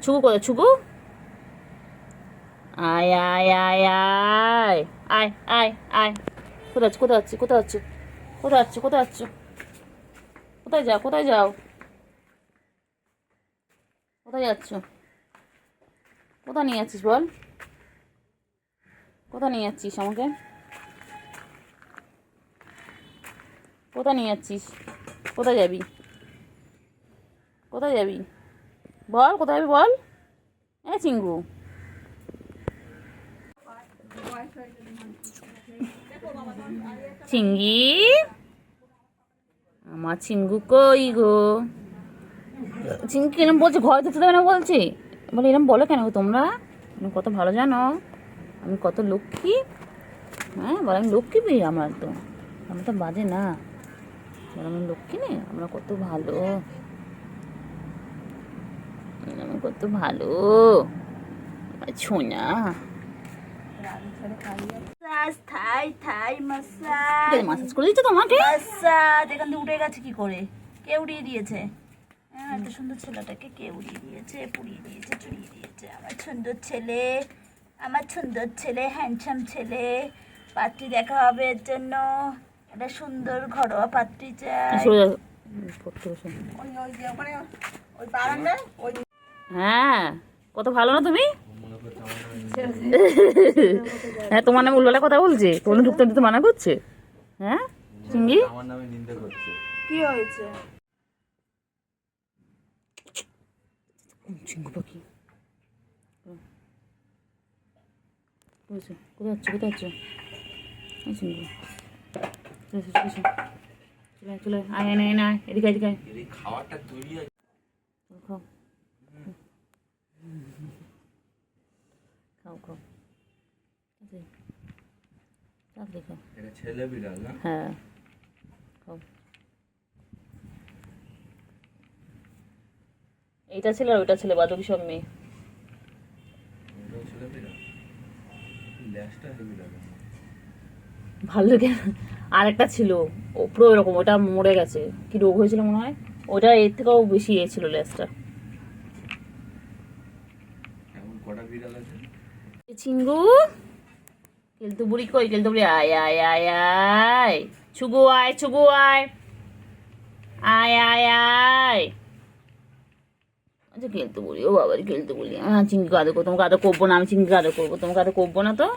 ছুকু কোথায়? ছুকু আয় আয় আয় আয় আয় আয় আয়। কোথায় আছো? কোথায় আছো? কোথায় আছো? কোথায় আছো? কোথায় আছো? কোথায় যাও? কোথায় যাও? কোথায় যাচ্ছ? কোথায় নিয়ে যাচ্ছিস বল? কোথায় নিয়ে যাচ্ছিস আমাকে? কোথায় নিয়ে যাচ্ছিস? কোথায় যাবি? কোথায় যাবি বল? কোথায় যাবি বল? এ চিঙ্গু, চিঙ্গি, আমার চিঙ্গু কই গো? চিঙ্গি এরম বলছে ঘরে যেতে দেবে না বলছি, বলে এরম বলো কেন তোমরা? তুমি কত ভালো জানো আমি কত লক্ষ্মী। হ্যাঁ বল, আমি লক্ষ্মী মেয়ে, আমার তো, আমরা তো বাজে না, বল আমি লক্ষ্মী নেই, আমরা কত ভালো, আমি কত ভালো ছোনা। থাই থাই মাসাজ, মাসাজ করে দিচ্ছে তোমাকে? মাসাজ এখান থেকে উঠে গেছে কি করে? কে উড়িয়ে দিয়েছে? হ্যাঁ, এত সুন্দর ছেলেটাকে কে উড়িয়ে দিয়েছে? পুড়িয়ে দিয়েছে, চুড়িয়ে দিয়েছে। আমার সুন্দর ছেলে, আমার সুন্দর ছেলে, হ্যান্ডসাম ছেলে। পাত্রী দেখা হবে এর জন্য, একটা সুন্দর ঘরোয়া পাত্রী চাই। হ্যাঁ কত ভালো না তুমি? হ্যাঁ তোমার নামে উল্লালা কথা বলছে, তোমার ঢুকতে ঢুকতে মানা করছে। হ্যাঁ চিঙ্গি, আমার নামে নিন্দা করছে। কি হয়েছে? চিঙ্গু পাখি কোথায় যাচ্ছ? কোথায় যাচ্ছ? চিঙ্গু চলে চলে আয় আয় আয় আয় এদিকে এদিকে আয়। খাওয়াটা তৈরি আছে। খাও খাও খাও তাড়াতাড়ি খাও। এটা ছেলে বিড়াল না? হ্যাঁ খাও। এইটা ছেলে আর ওইটা ছেলে, বাদবাকি সব মেয়ে। এটাও ছেলে বিড়াল। ল্যাজটা হেভি লাগে। ভালো কেন? আর একটা ছিল ও পুরো এরকম, ওটা মরে গেছে, কি রোগ হয়েছিল মনে হয়, ওটা এর থেকেও বেশি এ ছিল লেজটা। এখন কটা বিড়াল আছে? চিঙ্গু কেলতু বুড়ি কই, কেলতু বুড়ি আয় আয় আয় আয়, ছুগু আয় ছুগু আয় আয় আয় আয়। আচ্ছা কেলতু বুড়ি, ও বাবা কেলতু বুড়ি, চিঙ্গিকে আদর করবো, তোমাকে আদর করবো না, আমি চিঙ্গিকে আদর করবো, তোমাকে আদর করবো না তো,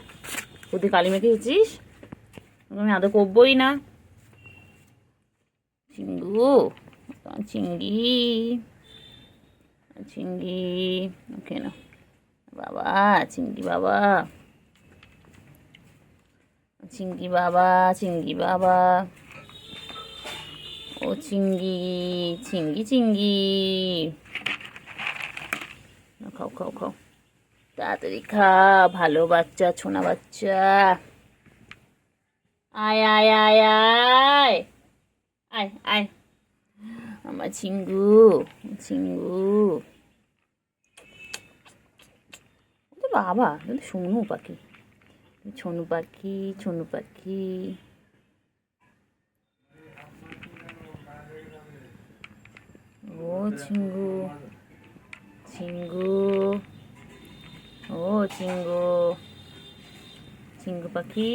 তুই কালি মেখে এসেছিস, আমি আদর করবোই না। চিঙ্গু চিঙ্গি চিঙ্গি ওকে না বাবা, চিঙ্গি বাবা, চিঙ্গি বাবা, চিঙ্গি বাবা, ও চিঙ্গি চিঙ্গি চিঙ্গি, খাও খাও খাও তাড়াতাড়ি খা, ভালো বাচ্চা, ছোনা বাচ্চা। আয় আয় আয় আয় আয় আয় আমার চিঙ্গু চিঙ্গু। বাবা সোনু পাখি, ছনু পাখি, ছনু পাখি। ও চিঙ্গু চিঙ্গু, ও চিঙ্গু, চিঙ্গু পাখি,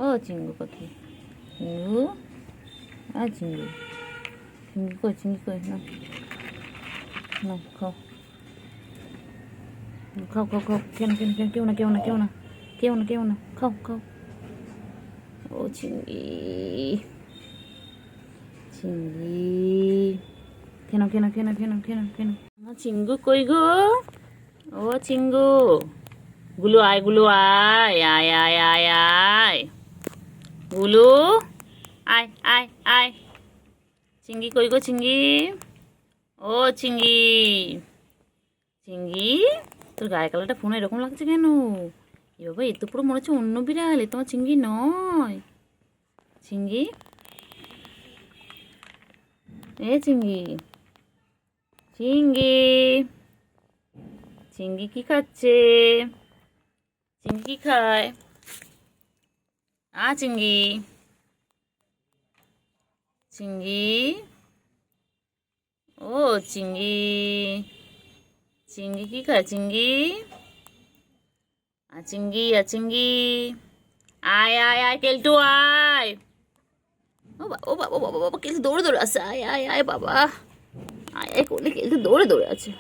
ও চিঙ্গু পাখি, চিঙ্গু আর চিঙ্গু, চিঙ্গি কই, চিঙ্গি কই, না না খাও খাও খাও খাও, কেন কেন কেন, কেউ না কেউ না কেউ না কেউ না কেউ না, খাও খাও। ও চিঙ্গি চিঙ্গি, কেন কেন কেন কেন কেন কেন, আমার চিঙ্গু কই গো, ও চিঙ্গু, গুলু আয়, গুলু আয় আয় আয় আয় আয়, গুলু আয় আয় আয়, চিঙ্গি কই গো চিঙ্গি, ও চিঙ্গি চিঙ্গি, তোর গায়ের কালারটা ফোনে এরকম লাগছে কেন? এ বাবা, এ তো পুরো মনে হচ্ছে অন্য বিড়াল, এ তোমার চিঙ্গি নয়। চিঙ্গি, এ চিঙ্গি, চিঙ্গি, চিঙ্গি কি খাচ্ছে? চিঙ্গি কি খায়? চিঙ্গি, চিঙ্গি, ও চিঙ্গি, চিঙ্গি কি খায় চিঙ্গি? চিঙ্গি চিঙ্গি, আয় আয় আয় কেলটু আয়, ও বাবা ও বাবা বাবা বাবা, কেলটু দৌড়ে দৌড়ে আসছে, আয় আয় আয় বাবা, আয় আয় করলে কেলটু দৌড়ে দৌড়ে আছে।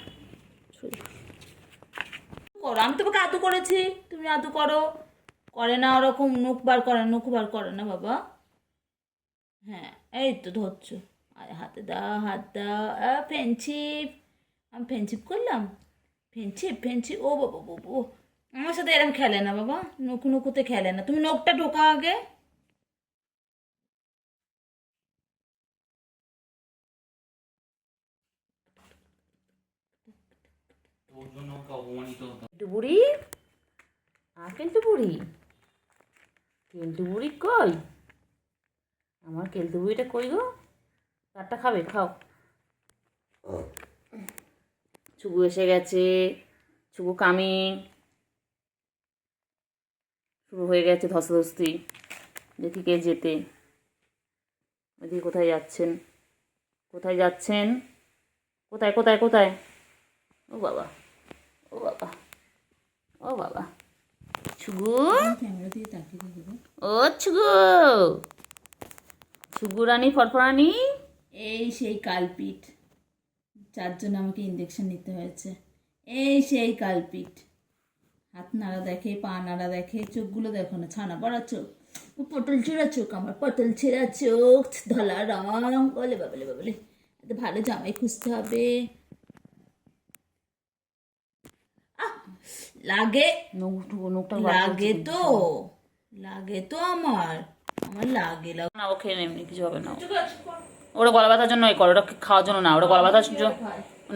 করো, আমি তোমাকে আদু করেছি, তুমি আদু করো, করে না ওরকম, নখ বার করে, নখ বার করে না বাবা। হ্যাঁ এই তো ধরছো, আয় হাতে দাও, হাত দাও, ফ্রেন্ডশিপ, আমি ফ্রেন্ডশিপ করলাম, ফ্রেন্ডশিপ ফ্রেন্ডশিপ, ও বাবা বাবু, আমার সাথে এরকম খেলে না বাবা, নখু নখুতে খেলে না, তুমি নখটা ঢোকা আগে। তোর জন্য ওকে অপমানিত হতো। কেলটু বুড়ি, কেলটু বুড়ি, কেলটু বুড়ি কই, আমার কেলটু বুড়িটা কই গো, চারটা খাবে, খাও। ছুগু এসে গেছে, ছুগু কামিং, শুরু হয়ে গেছে ধস্তাধস্তি, দেখি কে যেতে। ওইদিকে কোথায় যাচ্ছেন, কোথায় যাচ্ছেন, কোথায় কোথায় কোথায়, ও বাবা ও বাবা ও বাবা, ছুগু, ও ছুগু, ছুগু রানী ফরফরানি, এই সেই কালপিট, যার জন্য আমাকে ইঞ্জেকশন নিতে হয়েছে, এই সেই কালপিট, হাত নাড়া দেখে, পা নাড়া দেখে, চোখগুলো দেখো না, ছানা পড়া চোখ, ও পটল ছেঁড়া চোখ, আমার পটল ছেঁড়া চোখ, ধলা রং, বলে বাবলে বাবলে, এত ভালো জামাই খুঁজতে হবে। লাগে নোকটা লাগে তো, লাগে তো আমার লাগে না ও খেয়ে এমনি কিছু হবে না ওটা গলা ব্যথার জন্য ওই করে ওটা খাওয়ার জন্য না ওটা গলা ব্যথার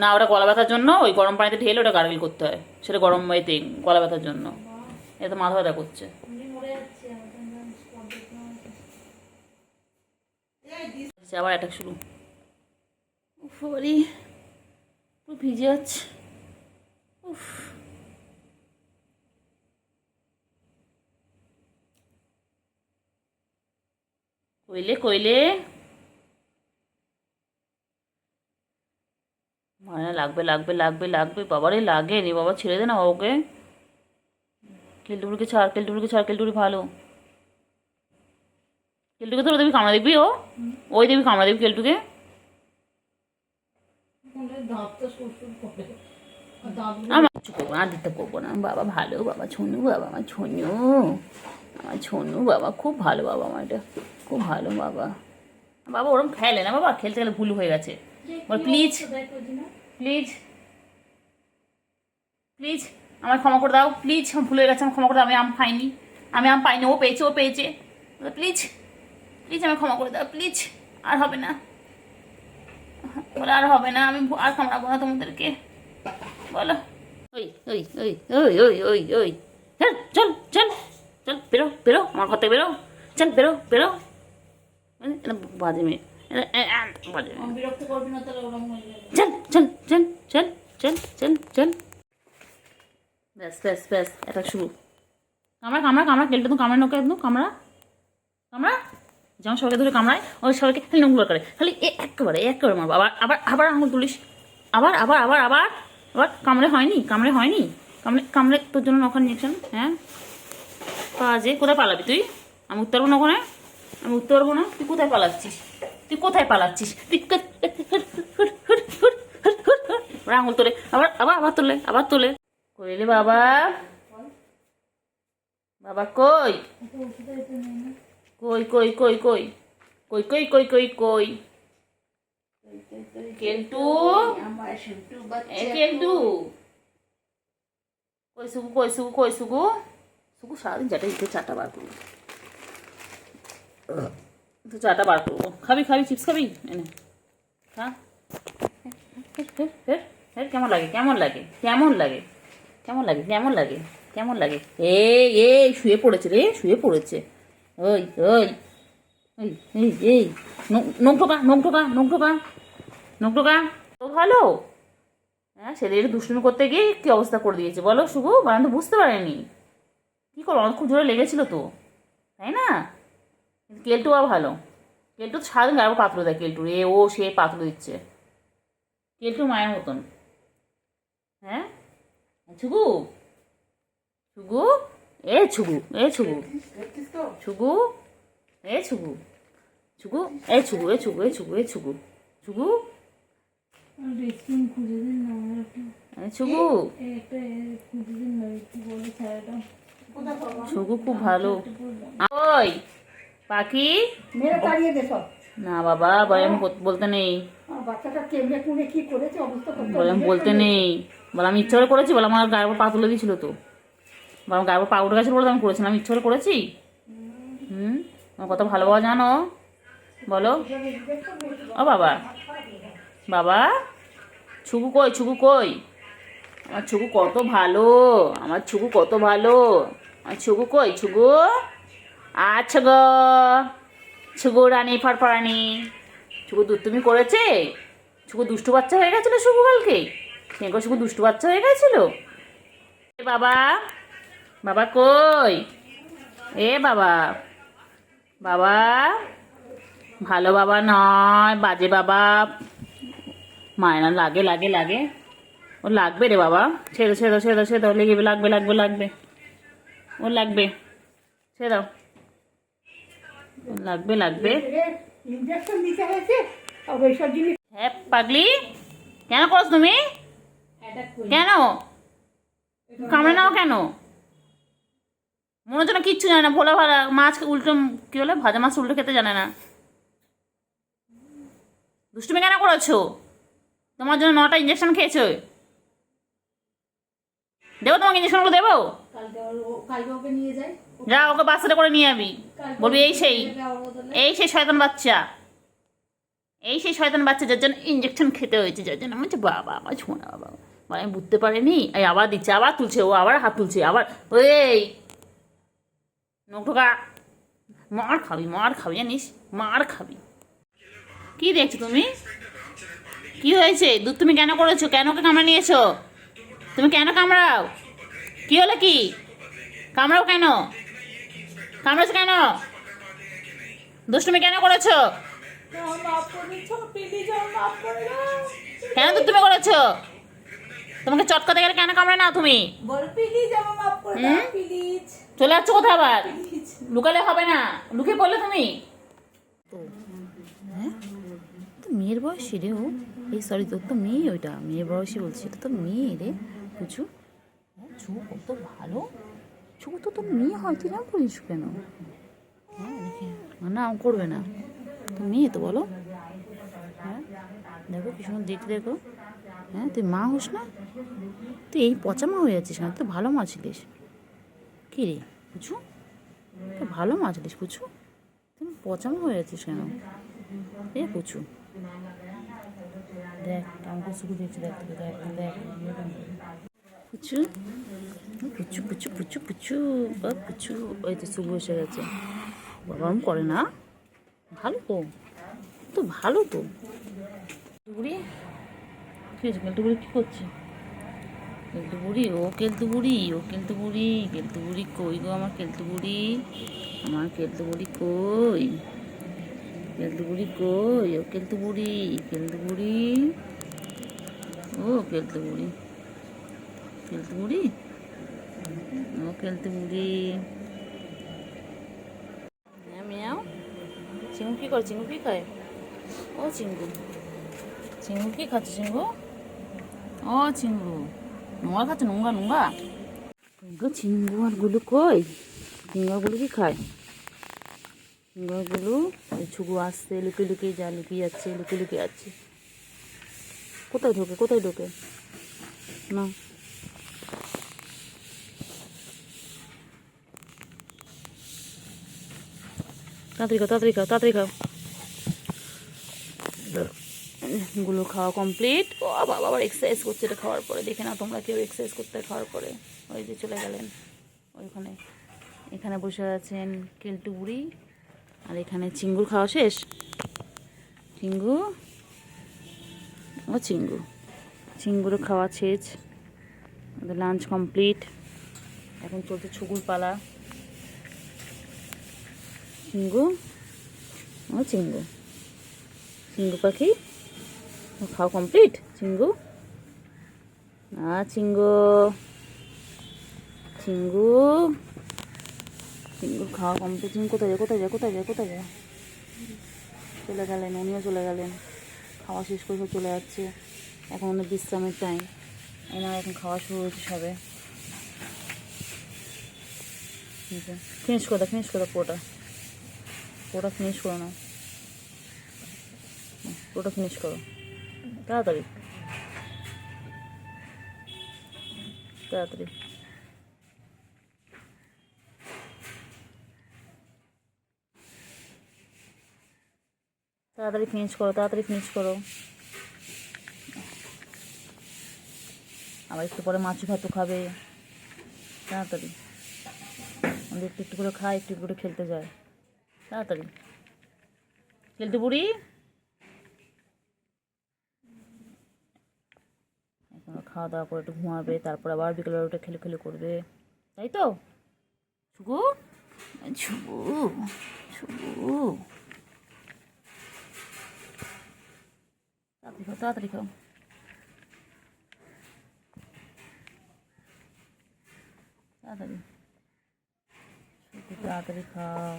না ওটা গলা ব্যথার জন্য ওই গরম পানিতে ঢেলে ওটা গার্গেল করতে হয় সেটা গরম এতে গলা ব্যথার জন্য এতে মাথা ব্যথা করছে আবার অ্যাটাক শুরু উফ বাড়ি পুরো ভিজে যাচ্ছে উফ কইলে কইলে মানে লাগবে লাগবে লাগবে লাগবে বাবারে লাগে রে বাবা ছেড়ে দে না ওকে কেলটুকুরিকে ছাড় কেলটুকুরিকে ছাড় কেলটুকুরি ভালো কেলটুকে তো দেখবি কামড়া দেখবি ওই দেখবি কামড়া দেখবি কেলটুকে আমার কিছু করবো না দিতে করবো না বাবা ভালো বাবা ছনু বাবা আমার ছনু বাবা খুব ভালো বাবা আমার এটা খুব ভালো বাবা বাবা ওরম খেলে না বাবা খেলতে গেলে ভুল হয়ে গেছে প্লিজ প্লিজ প্লিজ আমার ক্ষমা করে দাও প্লিজ আমার ভুল হয়ে গেছে আমার ক্ষমা করে দাও আমি আম পাইনি ও পেয়েছে প্লিজ প্লিজ আমার ক্ষমা করে দাও প্লিজ আর হবে না বলে আর হবে না আমি আর কামড়াবো না তোমাদেরকে বলো ওই ওই ওই ওই ওই ওই ওই চল চল চল বেরো বেরো আমার ঘর থেকে বেরো চল বেরো বেরো বাজে মেয়ে চল চল চল চল চল চল চল ব্যাস ব্যাস ব্যাস এটা শুরু কামড়া কামড়া কামড়া কেলটা তো কামড়া নোকে একদম কামড়া কামড়া যেমন সবাইকে ধরে কামড়ায় ওই সবাইকে খালি নোংরা করে খালি একেবারে মারবো আবার আবার আবার আঙুল তুলিস আবার আবার আবার আবার আবার কামড়ে হয়নি কামড়ে তোর জন্য ওখানে ইঞ্জেকশন হ্যাঁ কাজে কোথায় পালাবি তুই আমি উঠতে পারবো না ওখানে আমি উঠতে পারবো না তুই কোথায় পালাচ্ছিস তুই আঙুল তোলে আবার আবার আবার তোলে কইলে বাবা বাবা কই কই কই কই কই কই কই কই কই কই কেলটু কেলটু কই সুগু সারাদিন চাটা বার করবো তো চাটা বার করবো খাবি চিপস খাবি এনে খা কেমন লাগে এই শুয়ে পড়েছে ওই ওই এই এই এই নখ ঢোকা তো ভালো হ্যাঁ ছেলের দুষ্টুমি করতে গিয়ে কি অবস্থা করে দিয়েছে বলো শুভু বারান তো বুঝতে পারেনি কি করো আমার খুব জোরে লেগেছিল তো তাই না কিন্তু কেলটু আর ভালো কেলটু তো সারাদিন গায়ে পাতলো দেয় কেলটু সে পাতলো দিচ্ছে কেলটু মায়ের মতন হ্যাঁ ছুগু ছুগু ছুগু ছুগু ছুগু ছুগু ছুগু ছুগু ছুগু ছুগু ছুগু খুব ভালো ওই পাখি না বাবা আমি বলতে নেই বলতে নেই বলে আমি ইচ্ছা করে করেছি বলে আমার গায়ের পা তুলে দিয়েছিল তো আমার গায়ের পা উঠে গেছিল বলে আমি করেছিলাম আমি ইচ্ছা করে করেছি আমার কত ভালো বাবা জানো বলো ও বাবা বাবা ছুগু কই আমার ছুগু কত ভালো আমার ছুগু কই ছুগু আচ্ছা গো ছুগু রানী ফারফারানি ছুগু তুমি করেছে ছুগু দুষ্টু বাচ্চা হয়ে গেছিল শুভু কালকে শুভু দুষ্টু বাচ্চা হয়ে গেছিল বাবা বাবা কই বাবা বাবা ভালো বাবা নয় বাজে বাবা মায়না লাগে ও লাগবে রে বাবা ছেড়ে দাও লেগে লাগবে ও লাগবে ছেড়ে দাও লাগবে হ্যাঁ পাগলি কেন করছ তুমি কেন কামড়ে নাও কেন মনে হচ্ছে না কিচ্ছু জানে না ভোলা ভাড়া মাছ উল্টো কি বলে ভাজা মাছ উল্টো খেতে জানে না দুষ্টুমি কেন করেছো তোমার জন্য 9টা ইঞ্জেকশন খেয়েছো দেবো তোমাকে ইঞ্জেকশনগুলো দেবো কালকে ওকে নিয়ে যাই যা ওকে বাচ্চাটা করে নিয়ে যাবি, বলবি এই সেই শয়তান বাচ্চা, এই সেই শয়তান বাচ্চা যার জন্য ইঞ্জেকশন খেতে হয়েছে, যার জন্য আমার বাবা আমার শোনা বাবা, আমি বুঝতে পারিনি। এই আবার দিচ্ছে, আবার তুলছে, ও আবার হাত তুলছে, আবার ওই নোকটোকা মার খাবি জানিস, মার খাবি। কি দেখছো তুমি? কি হয়েছে? দুধ তুমি কেন করেছো? কেন ওকে কামড়ে নিয়েছো? তুমি কেন কামড়াও? কি হলো কি? কামড়াও কেন? কামড়েছো কেন? দুষ্টুমি কেন করেছো? কেন দুষ্টুমি করেছো? তোমাকে চটকাতে গেলে কেন কামড়ে নাও তুমি? চলে যাচ্ছ কোথাও আবার? লুকালে হবে না, লুকিয়ে পড়লে তুমি। হ্যাঁ, তো মেয়ের বয়সী রে ও। এই সরি, তোর তো মেয়ে, ওইটা মেয়ের বয়সী বলছি, এটা তো মেয়ে রে পুচু। হ্যাঁ, চু কত ভালো, চু তো তোর মেয়ে হয়, তুই না বলিস কেন? হ্যাঁ দেখে না, ও করবে না, তো মেয়ে তো বলো। হ্যাঁ দেখো কি সুন্দর দেখতে, দেখো। হ্যাঁ, তুই মা হোস না? তুই এই পচা মা হয়ে যাচ্ছিস না, তুই ভালো মা ছিলিস। কী রে পুচু, তুই ভালো মা ছিলিস পুচু, তুমি পচা মা হয়ে যাচ্ছিস কেন? এ পুচু দেখ কেমন করে শুধু দেখছি, দেখ তোকে, দেখ দেখ পুচু পুচু পুচু পুচু পুচু বা পুচু। ওই তো শুভ এসে গেছে, বাবা আমি করে না, ভালো তো, তো ভালো তো। বুড়ি কী হয়েছে? কেলটু বুড়ি কী করছে? কেলটু বুড়ি, ও কেলটু বুড়ি, ও কেলটু বুড়ি, কেলটু বুড়ি কই গো আমার কেলটু বুড়ি, আমার কেলটু বুড়ি কই, কেলটু বুড়ি কই, ও কেলটু বুড়ি, কেলটু বুড়ি, ও কেলটু বুড়ি, কেলটু বুড়ি, ও কেলটু বুড়ি। হ্যাঁ মিয়াও, চিঙ্গু কী করে? চিঙ্গু কী খায়? ও চিঙ্গু, চিঙ্গু কী খাচ্ছে চিঙ্গু? ও চিঙ্গু নোংরা খাচ্ছে, নোংরা নোংরা। চিঙ্গু আর গুলু কই? চিঙ্গু আর গুলু কি খায়? চিঙ্গু আর গুলু ওই ছুগু আসছে, লুকিয়ে লুকিয়ে যা, লুকিয়ে যাচ্ছে, লুকিয়ে লুকিয়ে যাচ্ছে। কোথায় ঢোকে, কোথায় ঢোকে না? তাড়াতাড়ি খাও, তাড়াতাড়ি খাও, তাড়াতাড়ি খাও। গুলো খাওয়া কমপ্লিট। ও বাবা আবার এক্সারসাইজ করছে এটা খাওয়ার পরে, দেখে না তোমরা কেউ এক্সারসাইজ করতে খাওয়ার পরে। ওই যে চলে গেলেন ওইখানে, এখানে বসে আছেন কেলটু বুড়ি, আর এখানে চিঙ্গুর খাওয়া শেষ। চিঙ্গু, ও চিঙ্গু, চিঙ্গুরও খাওয়া শেষ, ওদের লাঞ্চ কমপ্লিট। এখন চলছে ছুগুর পালা। চিঙ্গু, ও চিঙ্গু, চিঙ্গু পাখি খাওয়া কমপ্লিট। চিঙ্গু, চিঙ্গু, চিঙ্গু, চিঙ্গুর খাওয়া কমপ্লিট। চিঙ্গু কোথায় যায়, কোথায় যায়, কোথায় যায়, কোথায় যায়? চলে গেলেন, উনিও চলে গেলেন, খাওয়া শেষ করে সব চলে যাচ্ছে। এখন অনেক বিশ্রামের টাইম, এনার এখন খাওয়া শুরু হয়েছে সবে। ফিনিশ করে দাও, ফিনিশ করে দাও, পুরোটা পুরোটা ফিনিশ করো না, পুরোটা ফিনিশ করো তাড়াতাড়ি, তাড়াতাড়ি। তাড়াতাড়ি ফিনিশ করো, তাড়াতাড়ি ফিনিশ করো। আবার একটু পরে মাছ ভাতও খাবে, তাড়াতাড়ি। আমাদের একটু একটু করে খায়, একটু একটু করে খেলতে যায়, তাড়াতাড়ি। কেলটু বুড়ি এখন খাওয়া দাওয়া করে একটু ঘুমাবে, তারপর আবার বিকেলবেলা উঠে খেলে খেলে করবে, তাই তো? ছুগু, ছুগু, ছুগু, তাড়াতাড়ি খাও, তাড়াতাড়ি খাও, তাড়াতাড়ি, তাড়াতাড়ি খাও।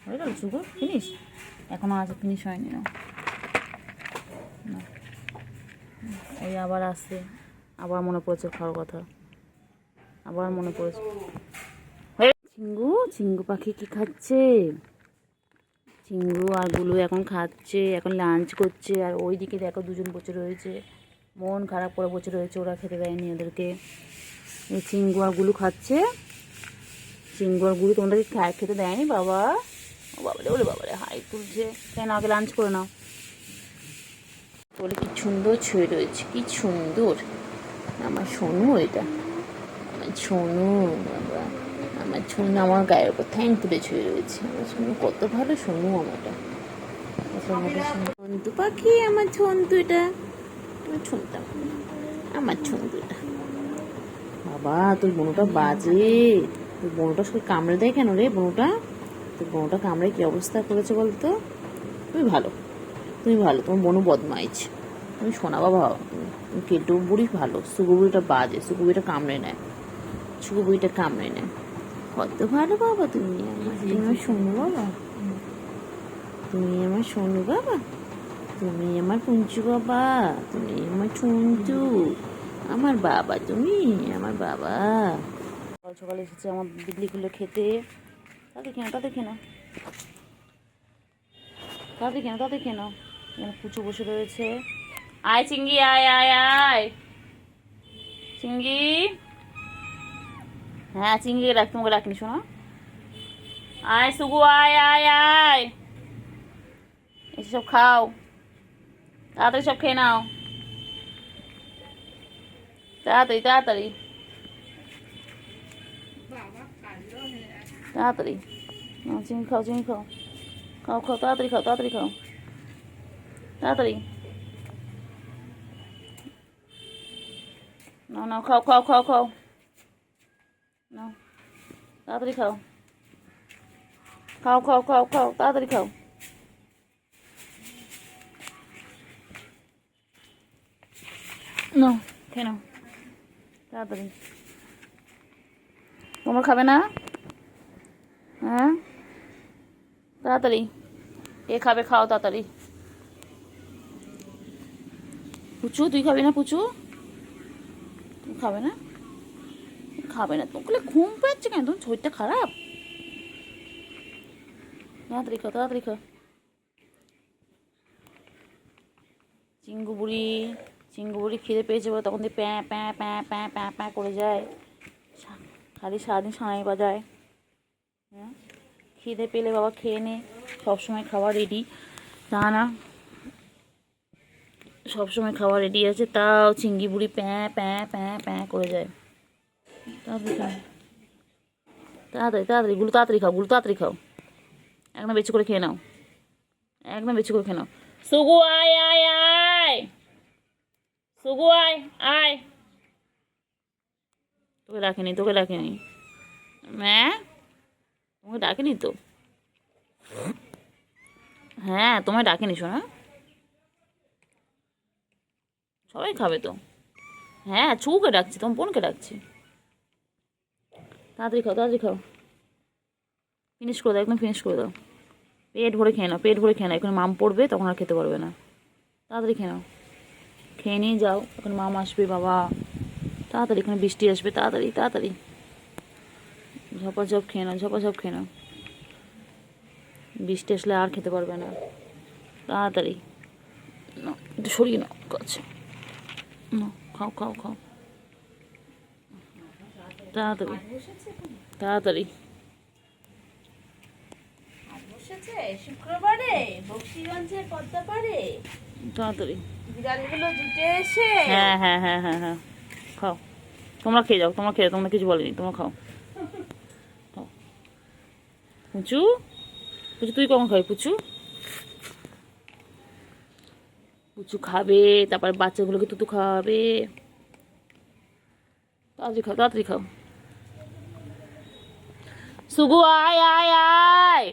হয়ে গেল ছুগু, ফিনিশ? এখনও আছে, ফিনিশ হয়নি না। ওই আবার আসছে, আবার মনে পড়েছে খাওয়ার কথা, আবার মনে পড়েছে। চিঙ্গু, চিঙ্গু পাখি কি খাচ্ছে? চিঙ্গু আর গুলো এখন খাচ্ছে, এখন লাঞ্চ করছে। আর ওই দিকে দেখো দুজন বসে রয়েছে, মন খারাপ করে বসে রয়েছে, ওরা খেতে দেয়নি ওদেরকে। এই চিঙ্গু আর গুলো খাচ্ছে, চিংড়ি গুঁড়ি তোমাদেরকে খেতে দেয়নি বাবা? ও বাবা রে, ওরে বাবা রে, হাই তুলছে। কেন, আগে লাঞ্চ করে নাও। বলে কি সুন্দর ছুঁয়ে রয়েছে, কি সুন্দর। আমার সোনু এটা, আমার সোনু বাবা, আমার সোনু আমার গায়ের উপর থ্যাংক তুলে ছুঁয়ে রয়েছে। আমার সোনু কত ভালো, সোনু আমারটা কত ভালো। ছন্তু পাখি আমার, ছন্তু এটা আমার, ছুনতাম আমার ছন্তু এটা। বাবা তোর বোনটা বাজে, তোর বোনটা সব কামড়ে দেয় কেন রে? বোনটা, তোর বোনটা কামড়ে কি অবস্থা করেছে বলতো? তুমি ভালো, তুমি ভালো, তোমার বোনও বদমাইশ। তুমি শোনা বাবা, তুমি কেটু বুড়ি ভালো, সুগু বুড়িটা বাজে, সুগু বুড়িটা কামড়ে নেয়, সুগু বুড়িটা কামড়ে নেয়। কত ভালো বাবা তুমি আমার, তুমি আমার শোনো বাবা, তুমি আমার শোনো বাবা, তুমি আমার পুঞ্চু বাবা, তুমি আমার ছুঞ্চু, আমার বাবা, তুমি আমার বাবা। সকাল সকালে এসেছে আমার বিগলিগুলো খেতে। তাদের কেন, তাদের কেন, তাদের কেন, তাদের কেন। এখানে পুচু বসে রয়েছে। আয় চিঙ্গি, আয় আয় আয় চিঙ্গি। হ্যাঁ চিঙ্গি রাখ, তোমাকে রাখিনি শোনো। আয় সুগু, আয় আয় আয়, এসে সব খাও, তাড়াতাড়ি সব খেয়ে নাও, তাড়াতাড়ি তাড়াতাড়ি তাড়াতাড়ি। চিংড়ি খাও, চিংড়ি খাও, খাও খাও, তাড়াতাড়ি খাও, তাড়াতাড়ি খাও, তাড়াতাড়ি। নাও নাও, খাও খাও খাও খাও, নাও তাড়াতাড়ি খাও, খাও খাও খাও খাও, তাড়াতাড়ি খাও। নাও খেয়ে নাও তাড়াতাড়ি। তোমরা খাবে না? হ্যাঁ তাড়াতাড়ি, এ খাবে, খাও তাড়াতাড়ি। পুচু তুই খাবি না? পুচু তুমি খাবে না? খাবে না? তোমাকে ঘুম পাচ্ছে কেন? তোমার শরীরটা খারাপ। তাড়াতাড়ি খাও, তাড়াতাড়ি খাও। চিঙ্গু বুড়ি, চিঙ্গু বুড়ি খিদে পেয়েছে বলে তখন দিয়ে প্যাঁ প্যাঁ প্যাঁ প্যাঁ প্যাঁ প্যাঁ করে যায়, খালি সারাদিন সানাই বাজায়। হ্যাঁ খিদে পেলে বাবা খেয়ে নে, সবসময় খাওয়া রেডি, তা না সবসময় খাওয়া রেডি আছে, তাও চিঙ্গি বুড়ি প্যাঁ প্যাঁ প্যাঁ প্যাঁ করে যায়। তাড়াতাড়ি খাও, তাড়াতাড়ি তাড়াতাড়ি, গুলো তাড়াতাড়ি খাও, গুলো তাড়াতাড়ি খাও, একদম বেশি করে খেয়ে নাও, একদম বেশি করে খেয়ে নাও। সুগু আয় আয় আয়, সুগু আয় আয়, তোকে ডাকেনি, তোকে ডাকেনি, ম্যাঁ তোমাকে ডাকেনি তো। হ্যাঁ তোমায় ডাকেনি শোনা, সবাই খাবে তো। হ্যাঁ ছুকে ডাকছি, তোমার বোনকে ডাকছি। তাড়াতাড়ি খাও, তাড়াতাড়ি খাও, ফিনিশ করে দাও, একদম ফিনিশ করে দাও, পেট ভরে খেয়ে নাও, পেট ভরে খেয়ে নাও, এখন মাম পড়বে তখন আর খেতে পারবে না। তাড়াতাড়ি খেয়ে নাও, খেয়ে নিয়ে যাও, এখন মাম আসবে বাবা, তাড়াতাড়ি এখানে বৃষ্টি আসবে, তাড়াতাড়ি তাড়াতাড়ি, ঝপাঝপ খেয়ে নাও, ঝপাঝপ খেয়ে নাও, বৃষ্টি আসলে আর খেতে পারবে না। তাড়াতাড়ি না, একটু সরিয়ে নাও কাছে, না খাও খাও খাও, তাড়াতাড়ি তাড়াতাড়ি। শুক্রবারে বক্সিগঞ্জের পদ্মাপাড়ে তাড়াতাড়ি বিড়ালগুলো জুটে এসে। হ্যাঁ হ্যাঁ হ্যাঁ হ্যাঁ হ্যাঁ, খাও, তোমরা খেয়ে যাও, তোমরা খেয়ে, তোমরা কিছু বলেনি, তোমরা খাও খাও। পুচু, পুচু তুই কখন খাবি? পুচু, পুচু খাবে, তারপরে বাচ্চাগুলোকে তুতু খাওয়াবে। তাড়াতাড়ি খাও, তাড়াতাড়ি খাও। সুগু আয় আয় আয়,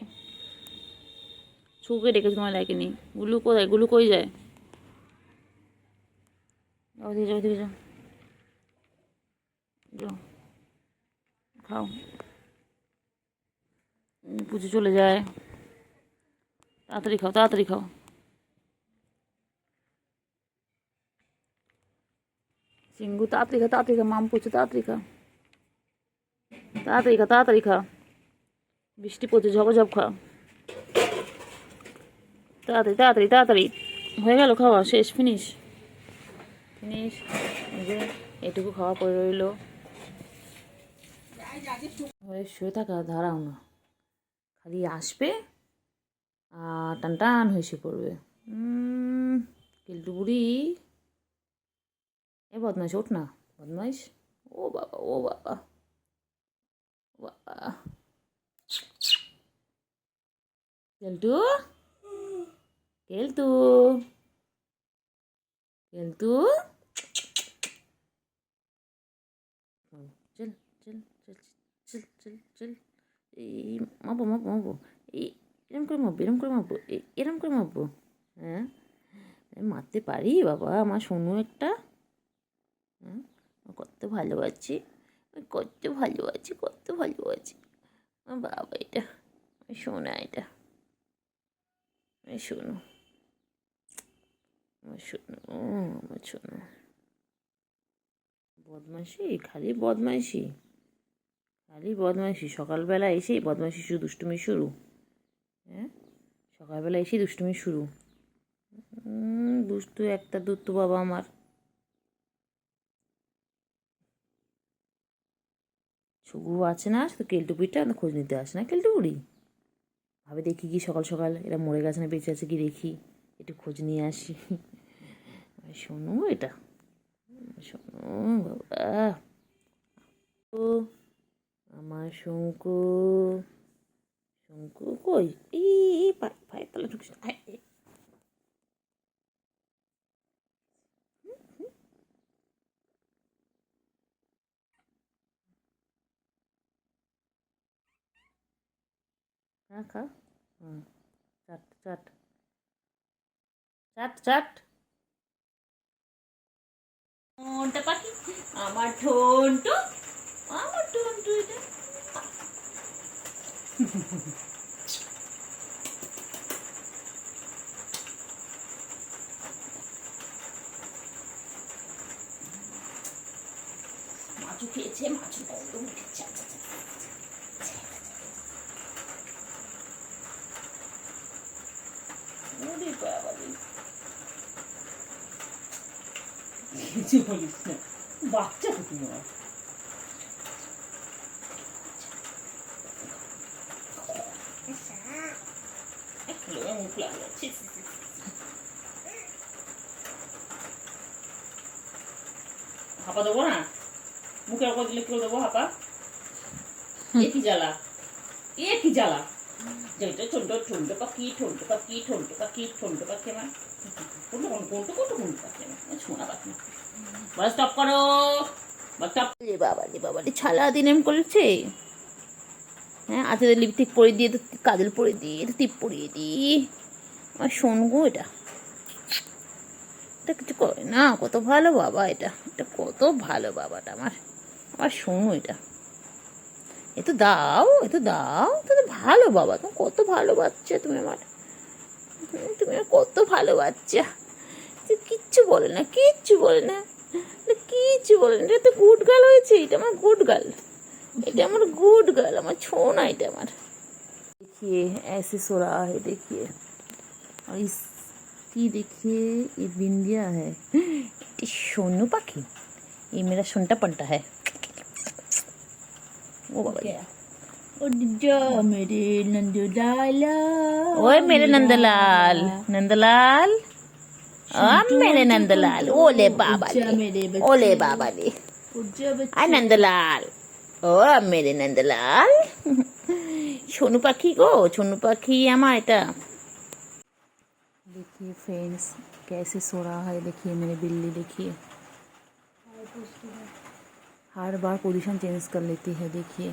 সুগুকে ডেকেছি, তোমায় ডাকেনি। গুলু কোথায়? গুলু কই যায়? ওদিকে যাও, ওদিকে যাও, যাও খাও। পুজো চলে যায়, তাড়াতাড়ি খাও, তাড়াতাড়ি খাও। চিঙ্গু তাড়াতাড়ি খা, তাড়াতাড়ি খা, মাম পড়ছে, তাড়াতাড়ি খা, তাড়াতাড়ি খা, তাড়াতাড়ি খা, বৃষ্টি পড়ছে, ঝপঝপ খা, তাড়াতাড়ি তাড়াতাড়ি তাড়াতাড়ি। হয়ে গেল খাওয়া শেষ, ফিনিশ ফিনিশ। এটুকু খাওয়া পড়ে রইলো। হয়ে শুয়ে থাকা দাঁড়াও না, খালি আসবে আর টান টান হয়ে শুয়ে পড়বে। কেলটু বুড়ি, এ বদমাইশ ওঠ না, বদমাইশ। ও বাবা, ও বাবা, ও বাবা। কেলটু, কেলটু, কেলটু, চল চল চল চল চল চল। এই মাপো মাপো মাপো, এই এরম করে মাপবো, এরম করে মাপবো, এরম করে মাপবো। হ্যাঁ, মারতে পারি বাবা, আমার সোনু একটা। হ্যাঁ, কত ভালোবাসি, কত ভালোবাসি, কত ভালোবাসি বাবা। এটা সোনা, এটা শোনো, আমার শোনো, আমার শোনো। বদমাইশি, খালি বদমাইশি, খালি বদমাইশি। সকালবেলা এসেই বদমাইশি শুরু, দুষ্টুমি শুরু। হ্যাঁ, সকালবেলা এসেই দুষ্টুমি শুরু। দুষ্টু একটা দুষ্টু বাবা আমার। ছুগু আছে না, শুধু কেলটু পিঠটা খোঁজ নিতে আসে না কেলটু বুড়ি। ভাবে দেখি কি সকাল সকাল এরা মরে গেছে না বেঁচে আছে কি দেখি, একটু খোঁজ নিয়ে আসি। শোনো এটা, শোনো বাবা। ও আমার শঙ্কু, শঙ্কু কই? এই পায়ের তলা ঢুকছে। হ্যাঁ, খা। হুম, চাট চাট চাট চাট। ঠোঁটটা পাখি, আমার ঠোঁটু, আমার ঠোঁটু এটা। মাছু খেয়েছে, মাছু গন্ধ উঠেছে। ওরে বাবা রে, কিছু বলিস না, বাচ্চা তো তুমি আমার। মুখ লাগলো, হাঁপা দেবো না, মুখের ওপর দিলে কেউ দেবো হাঁপা? এ কি জ্বালা, এ কি জ্বালা। যেটা ছোট ঠোঁট পাখি, ঠোঁট পাখি, ঠোঁট পাখি, ঠোঁট পাখি আমার। কোনটা কোনটা কোনটা কোনটা পাখি আমার, শোনা পাখি। বাস স্টপ করো, বাস স্টপ। রে বাবা রে বাবা রে, ছালা দিন এম করেছে। হ্যাঁ, আজকে লিপস্টিক পরিয়ে দিয়ে, কাজল পরিয়ে দিয়ে, টিপ পরিয়ে দিই। আমার শোনগো এটা, এটা কিছু করে না। কত ভালো বাবা এটা, এটা কত ভালো বাবাটা আমার, আমার শোনো এটা। এ তো দাও, এ তো দাও, তো ভালো বাবা। তুমি কত ভালো বাচ্চা তুমি আমার, তুমি কত ভালো বাচ্চা। কিচ্ছু বলে না, কিচ্ছু বলে না, কিচ্ছু বলে না। এটা তো গুড গার্ল হয়েছে, এটা আমার গুড গার্ল, এটা আমার गुड गर्ल, আমার छोना এটা আমার। देखिए ऐसे सो रहा है, देखिए। और इसकी देखिए ये बिंदिया है, ये सोनू पाखी, ये मेरा सुनता पंटा है। ओ बाबा, मेरे नंदलाला, ओए मेरे नंदलाल, नंदलाल, मेरे नंदलाल। ओले बाबा ले, ओले बाबा ले, आय नंदलाल। ओ मेरे नंदलाल, सोनू पाखी गो, सोनू पाखी আমার এটা। देखिए फ्रेंड्स कैसे सो रहा है, देखिए मेरे बिल्ली, देखिए हर बार पोजीशन चेंज कर लेती है। देखिए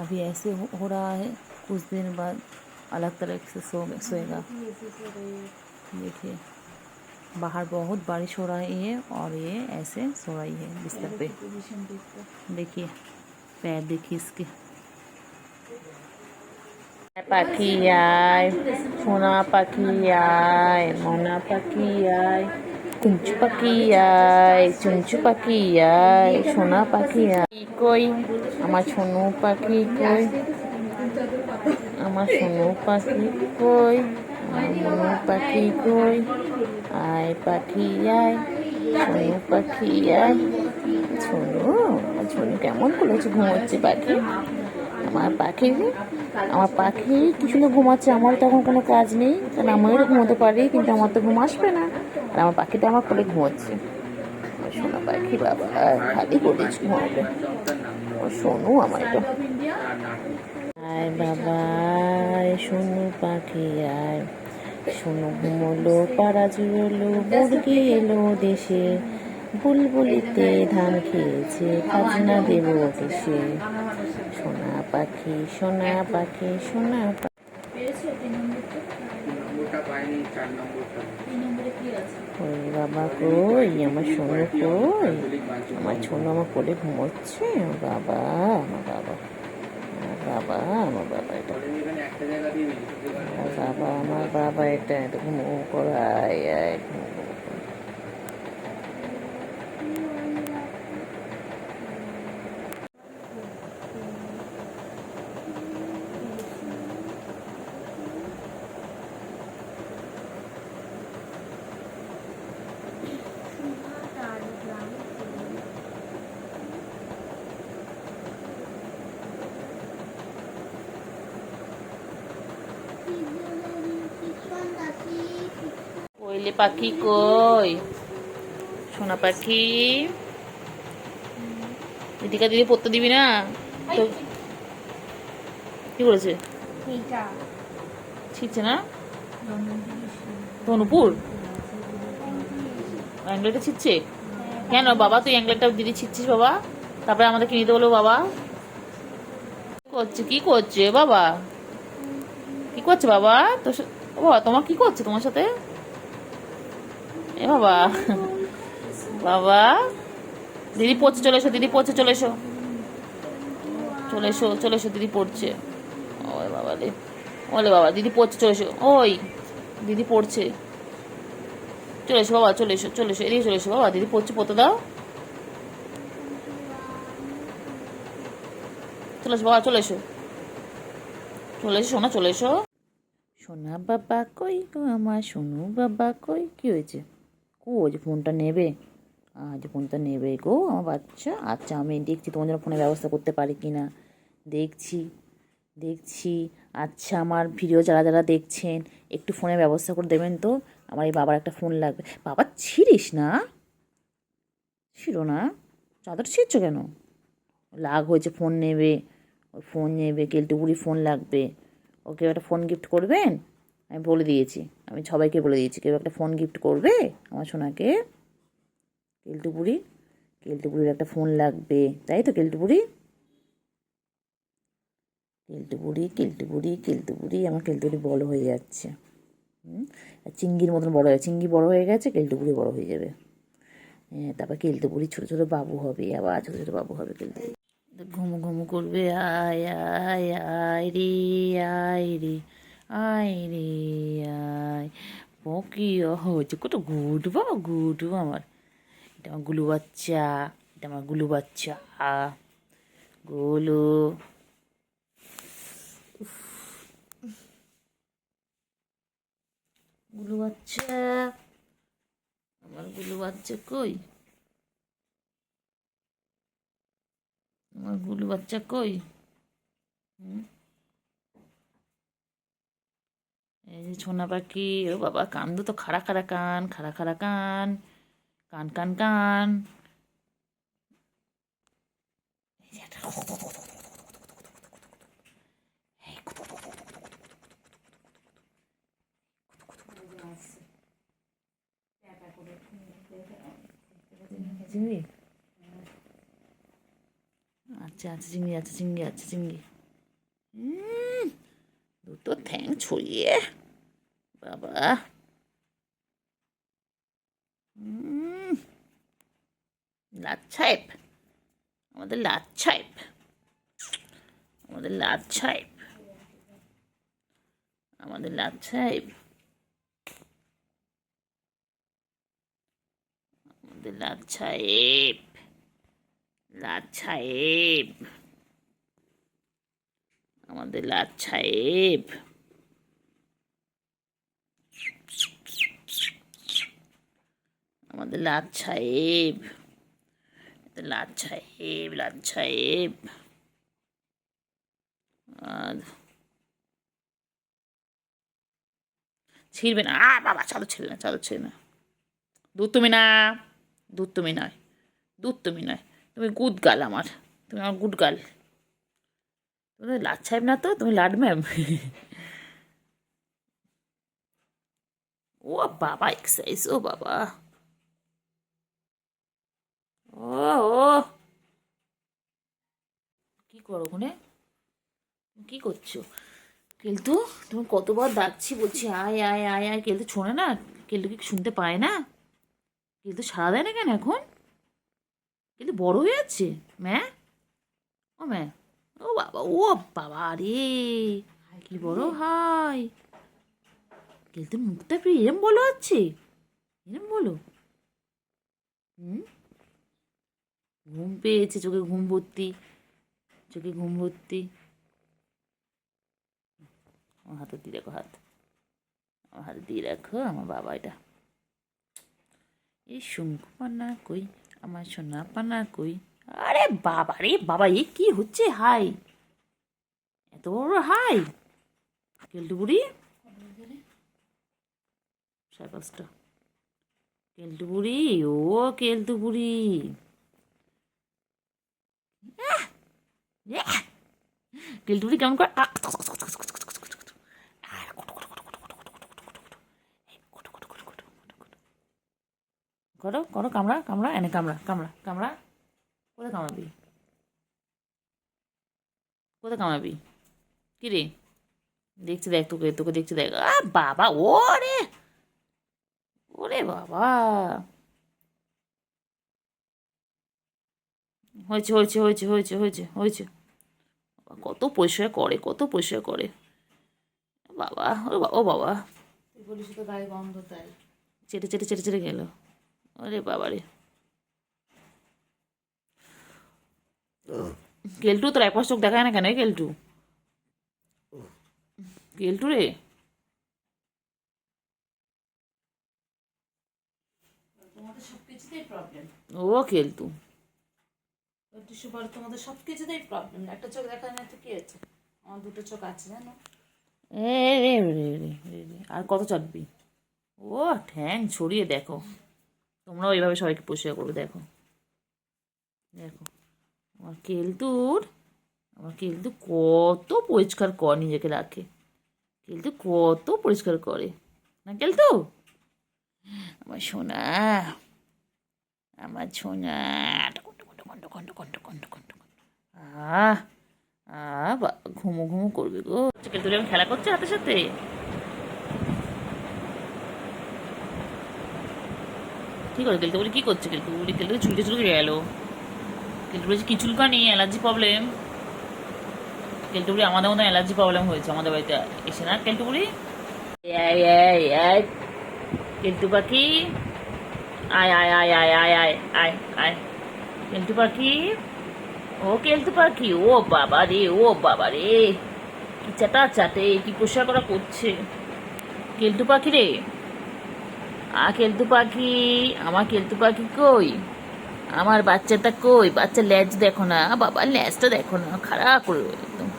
अभी ऐसे हो रहा है, कुछ दिन बाद अलग तरह से सोएगा। देखिए बाहर बहुत बारिश हो रही है और ये ऐसे सो रही है बिस्तर पे। देखिए पैर देखिए इसके। পাখি আয়, সোনা পাখি আয়, মনা পাখি আয়, কুঞ্চু পাখি আয়, চুঞ্চু পাখি আয়, সোনা পাখি আয়। কই আমার সোনু পাখি, কই আমার সোনু পাখি, কই আমার মনু পাখি, কই আয় পাখি আয়, সোনু পাখি আয়। সোনু, সোনু কেমন করেছে, ঘুমোচ্ছে পাখি। আমার পাখি কি সুন্দর ঘুমাচ্ছে। আমার তো এখন কোনো কাজ নেই, কারণ আমিও ঘুমোতে পারি, কিন্তু আমার তো ঘুম আসবে না। আর আমার পাখিটা আমার কোলে ঘুমোচ্ছে। ও সোনা পাখি বাবা, খালি কোলে ঘুমাবে। ও সোনু আমার তো। আয় বাবা, সোনু পাখি আয়। সোনু ঘুমোলো, পাড়া জুড়লো, মুরগি এলো দেশে। বুলবুলিতে ধান খেয়েছে, খাজনা দেবো কেসে। সোনা পাখি, সোনা পাখি, সোনা পাখি। ওই বাবা কই, আমার সোনু কই? আমার সোনু আমার কোলে ঘুমোচ্ছে। বাবা, আমার বাবা, আমার বাবা, আমার বাবা এটা, আমার বাবা, আমার বাবা এটা, এটা ঘুমো করাই। কোয়েলে পাখি কই? সোনা পাখি, দিদিকা দিদি পড়তে দিবি না তো? কি করেছে? ছিটছে না ধনুপুর অ্যাংলেটটা ছিটছে কেন বাবা? তুই অ্যাংলেটটা দিদি ছিটছিস বাবা, তারপরে আমাদের কিনে দিতে বলো বাবা। কি করছে বাবা? কি করছে বাবা তোর বাবা? তোমার কি করছে তোমার সাথে? এ বাবা, বাবা দিদি পড়ছে, চলে এসো দিদি পড়ছে, চলে এসো, চলে এসো, চলে এসো, দিদি পড়ছে। ওই বাবা রে, ওলে বাবা দিদি পড়ছে, চলে এসো। ওই দিদি পড়ছে, চলে এসো বাবা, চলে এসো, চলে এসো, এদিকে চলে এসো বাবা, দিদি পড়ছে, পড়তে দাও। চলে এসো বাবা, চলে এসো, চলে এসো সোনা, চলে এসো। সোনা বাবা কই গো আমার, সোনু বাবা কই? কি হয়েছে? যে ফোনটা নেবে, আজ ফোনটা নেবে গো আমার বাচ্চা। আচ্ছা আমি দেখছি তোমার জন্য ফোনের ব্যবস্থা করতে পারি কি না, দেখছি দেখছি। আচ্ছা আমার ভিডিও যারা যারা দেখছেন একটু ফোনের ব্যবস্থা করে দেবেন তো, আমার এই বাবার একটা ফোন লাগবে। বাবা ছিড়িস না, ছিল না, চাদর ছিঁড়ছো কেন? রাগ হয়েছে, ফোন নেবে, ওই ফোন নেবে, কেলটুপুরি ফোন লাগবে। ওকে একটা ফোন গিফট করবেন, আমি বলে দিয়েছি, আমি সবাইকে বলে দিয়েছি, কেউ একটা ফোন গিফট করবে আমার সোনাকে। কেলটুপুরি, কেলটুপুরির একটা ফোন লাগবে, তাই তো কেলটুপুরি? কেলটুপুরি, কেলটুপুরি, কেলটুপুরি, আমার কেলটুপুরি বড় হয়ে যাচ্ছে। চিংড়ির মতন বড় হয়ে, চিংড়ি বড় হয়ে গেছে, কেলটুপুরি বড় হয়ে যাবে। হ্যাঁ, তারপর কেলটুপুরি ছোটো ছোটো বাবু হবে, আবার ছোটো ছোটো বাবু হবে কেলটুপুরি। ঘুমু ঘুমু করবে, আয় আয় আয় রে, আয় রে, আয় রে, আয়। কি হয়েছে? কত গুড বাবা, গুড আমার। এটা আমার গুলু বাচ্চা, এটা আমার গুলু বাচ্চা, গুলু। গুলু বাচ্চা, আমার গুলু বাচ্চা কই? আমার গুলু বাচ্চা কই? এই যে সোনা পাখি, ও বাবা কান্দু তো, খাড়া খাড়া কান, খাড়া খাড়া কান, কান কান কান। চিংড়ি, আচ্ছা আচ্ছা, চিংড়ি আছে, চিংড়ি আছে, চিংড়ি। দুটো ঠ্যাং ছড়িয়ে বাবা। লাচ্ছাইপ, আমাদের লাচ্ছাইপ, আমাদের লাচ্ছাইপ, আমাদের লাচ্ছাইপ, আমাদের লাচ্ছাইপ, লাচ্ছাইপ, আমাদের লাচ্ছাইপ, আমাদের লাচ্ছাইপ, লাচ্ছাইপ, লাচ্ছাইপ, আর ছিঁড়বে না। বাবা চাদর ছেড়ে না, চাদর ছেড়ে না। দুধ তুমি না, দুধ তুমি নয়, দুধ তুমি নয়, তুমি গুড গার্ল আমার, তুমি আমার গুড গার্ল। তুমি লাট সাহেব না তো, তুমি লাড ম্যাম। ও বাবা এক্সারসাইজ, ও বাবা, ও ও কি করো ওখানে, কি করছো কেলটু? তুমি কতবার ডাকছি, বলছি আয় আয় আয় আয়, কেলটু শোনে না? কেলটু কি শুনতে পায় না? কেলটু সাড়া দেয় না কেন এখন? কেলটু বড় হয়ে যাচ্ছে ম্যা, ও ম্যা, ও বাবা, ও বাবা রে, কি বড় হাই। কেলটুর মুখটা একটু এরম বলো হচ্ছে, এরম বলো। হুম, ঘুম পেয়েছে, চোখে ঘুম ভর্তি, চোখে ঘুম ভর্তি। আমার হাতে দিয়ে রাখো, হাত আমার হাতে দিয়ে রাখো, আমার বাবা এটা। এই শঙ্কু পান্না কই, আমার সোনা পান্না কই। আরে বাবা রে বাবা, এ কি হচ্ছে হাই, এত বড় হাই। কেলটু বুড়ি 5:30। কেলটু বুড়ি, ও কেলটু বুড়ি, কেলটু বুড়ি কেমন করে করো করো, কামড়া কামড়া, এনে কামড়া কামড়া কামড়া। কোথায় কামড়াবি, কোথায় কামড়াবি? কি রে, দেখছি দেখ, তোকে তোকে দেখছি দেখ। বাবা, ওরে ওরে বাবা, হয়েছে হয়েছে হয়েছে হয়েছে হয়েছে হয়েছে। কত পরিষ্কার করে, কত পরিষ্কার করে বাবা, ও বাবা, ও বাবা, তুই বলিস তো গায়ে গন্ধ তাই। চেটে চেটে চেটে চেটে গেল। আরে বাবা রে, কেলটু তোর একবার চোখ দেখায় না কেন? এই কেলটু, কেলটু রে, তোমাদের সব কিছুতেই প্রবলেম। ও কেলটু, টিস্যু পরে তোমাদের সব কিছুতেই প্রবলেম। একটা চোখ দেখা না তো কি হচ্ছে, আমার দুটো চোখ আছে জানো। এ রে রে রে রে রে, আর কত চাটবি? ও ঠ্যাং ছড়িয়ে দেখো, তোমরাও এইভাবে সবাইকে পরিষ্কার করবে, দেখো দেখো। আমার কেলটুর, আমার কেলটু কত পরিষ্কার কর, নিজেকে রাখে। কেলটু কত পরিষ্কার করে না কেলটু, আমার সোনা, আমার সোনা। আহ ঘুমো ঘুমো করবে গো। কেলটু এখন খেলা করছে হাতের সাথে। কি করে কেলটু বলি, কি করছে কেলটু বলি? কেলটু চুলকে চুলকে গেল। কেলটু বলছে কি চুলকানি, অ্যালার্জি প্রবলেম। কেলটু বলি আমাদের মতো অ্যালার্জি প্রবলেম হয়েছে আমাদের বাড়িতে এসে না কেলটু বলি। এই এই এই কেলটু পাখি, আয় আয় আয় আয় আয় আয় আয় আয়, কেলটু পাখি, ও কেলটু পাখি, ও বাবা রে, ও বাবা রে, কি চাটা চাটে, কি পোষা করা করছে কেলটু পাখি রে। কেলটু পাখি, আমার কেলটু পাখি কই, আমার বাচ্চাটা কই? বাচ্চা ল্যাজ দেখো না বাবা, ল্যাজটা দেখো না, খারাপ করে একদম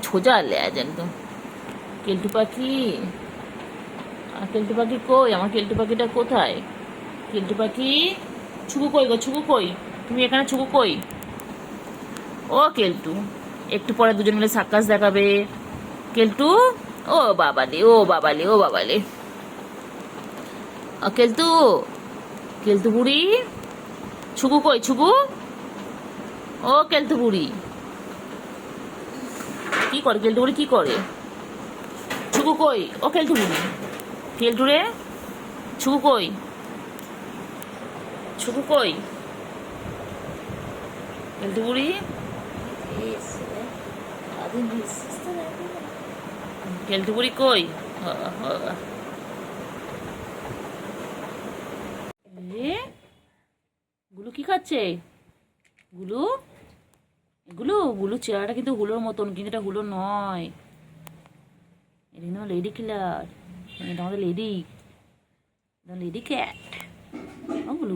সোজা ল্যাজ একদম। কেলটু পাখি, কেলটু পাখি কই, আমার কেলটু পাখিটা কোথায়? কেলটু পাখি, ছুকু কই গো, ছুকু কই? তুমি এখানে, ছুকু কই? ও কেলটু, একটু পরে দুজন মিলে সার্কাস দেখাবে কেলটু। ও বাবালে, ও বাবালে, ও বাবালে, কেলটু, কেলটু বুড়ি, ছুকু কই, ছুকু, ও কেলটু বুড়ি, কি করে কেলটু বুড়ি, কি করে? ছুকু কই, ও কেলটু বুড়ি, কেলটু রে, ছুকু কই, ছুকু কই, কেলটু বুড়ি, কেলটু বুড়ি কই? এ গুলু কি খাচ্ছে? গুলু, গুলু, গুলু চেহারাটা কিন্তু হুলোর মতন, কিন্তু এটা হুলো নয়, এটা কিন্তু লেডি কিলার, এটা আমাদের লেডি, লেডি ক্যাট। ও গুলু,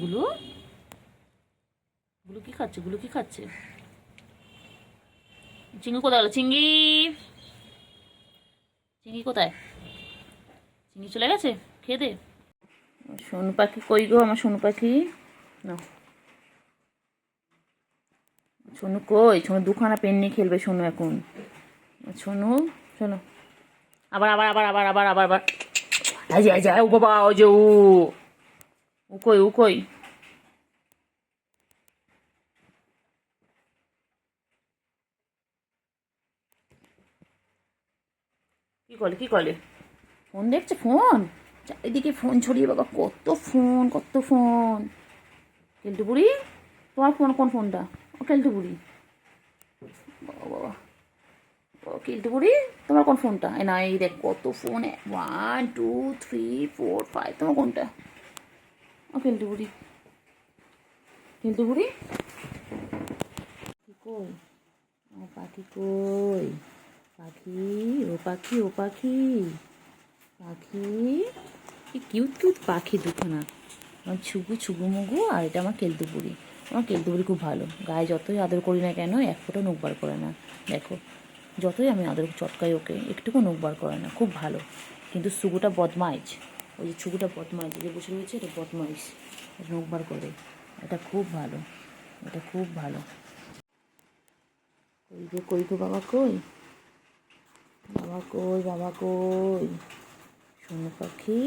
গুলু, গুলু কি খাচ্ছে? গুলু কি খাচ্ছে? চিঙ্গি কোথায় গেল? চিঙ্গি, চিঙ্গি কোথায়? চিঙ্গি চলে গেছে খেয়ে দে। সোনু পাখি কই গো আমার সোনু পাখি? না সোনু কই? সোনু দুখানা পেন নিয়ে খেলবে সোনু এখন। সোনু শোনো, আবার আবার আবার আবার আবার আবার আবার এই যে এই যে ও বাবা, ওই যে ও কই, ও কই? কি করলে, কি করলে? ফোন দেখছে, ফোন চারিদিকে ফোন ছড়িয়ে, বাবা কত ফোন, কত ফোন। কেলটু বুড়ি, তোমার ফোন কোন ফোনটা? ও কেলটু বুড়ি, বাবা বাবা, ও কেলটু বুড়ি তোমার কোন ফোনটা? এই না, এই দেখ কত ফোন, 1 2 3 4 5, তোমার কোনটা? ও কেলটু বুড়ি, কেলটু বুড়ি কি কই? ও পাখি কই? পাখি, ও পাখি, ও পাখি, পাখি, কি কিউট কিউট পাখি দুখানা, আমার ছুগু ছুগু মুগু, আর এটা আমার কেলতুপুরি। আমার কেলতুপুরি খুব ভালো, গায়ে যতই আদর করি না কেন এক ফোঁটা নখ বার করে না। দেখো যতই আমি আদর চটকাই ওকে, একটুকু নখ বার করে না, খুব ভালো। কিন্তু সুগুটা বদমাইশ, ওই যে ছুগুটা বদমাইশ, যে বসে রয়েছে এটা বদমাইশ, নখ বার করে। এটা খুব ভালো, এটা খুব ভালো। কই গো, কই গো বাবা, কই বাবা, কই বাবা, কই সোনু পাখি?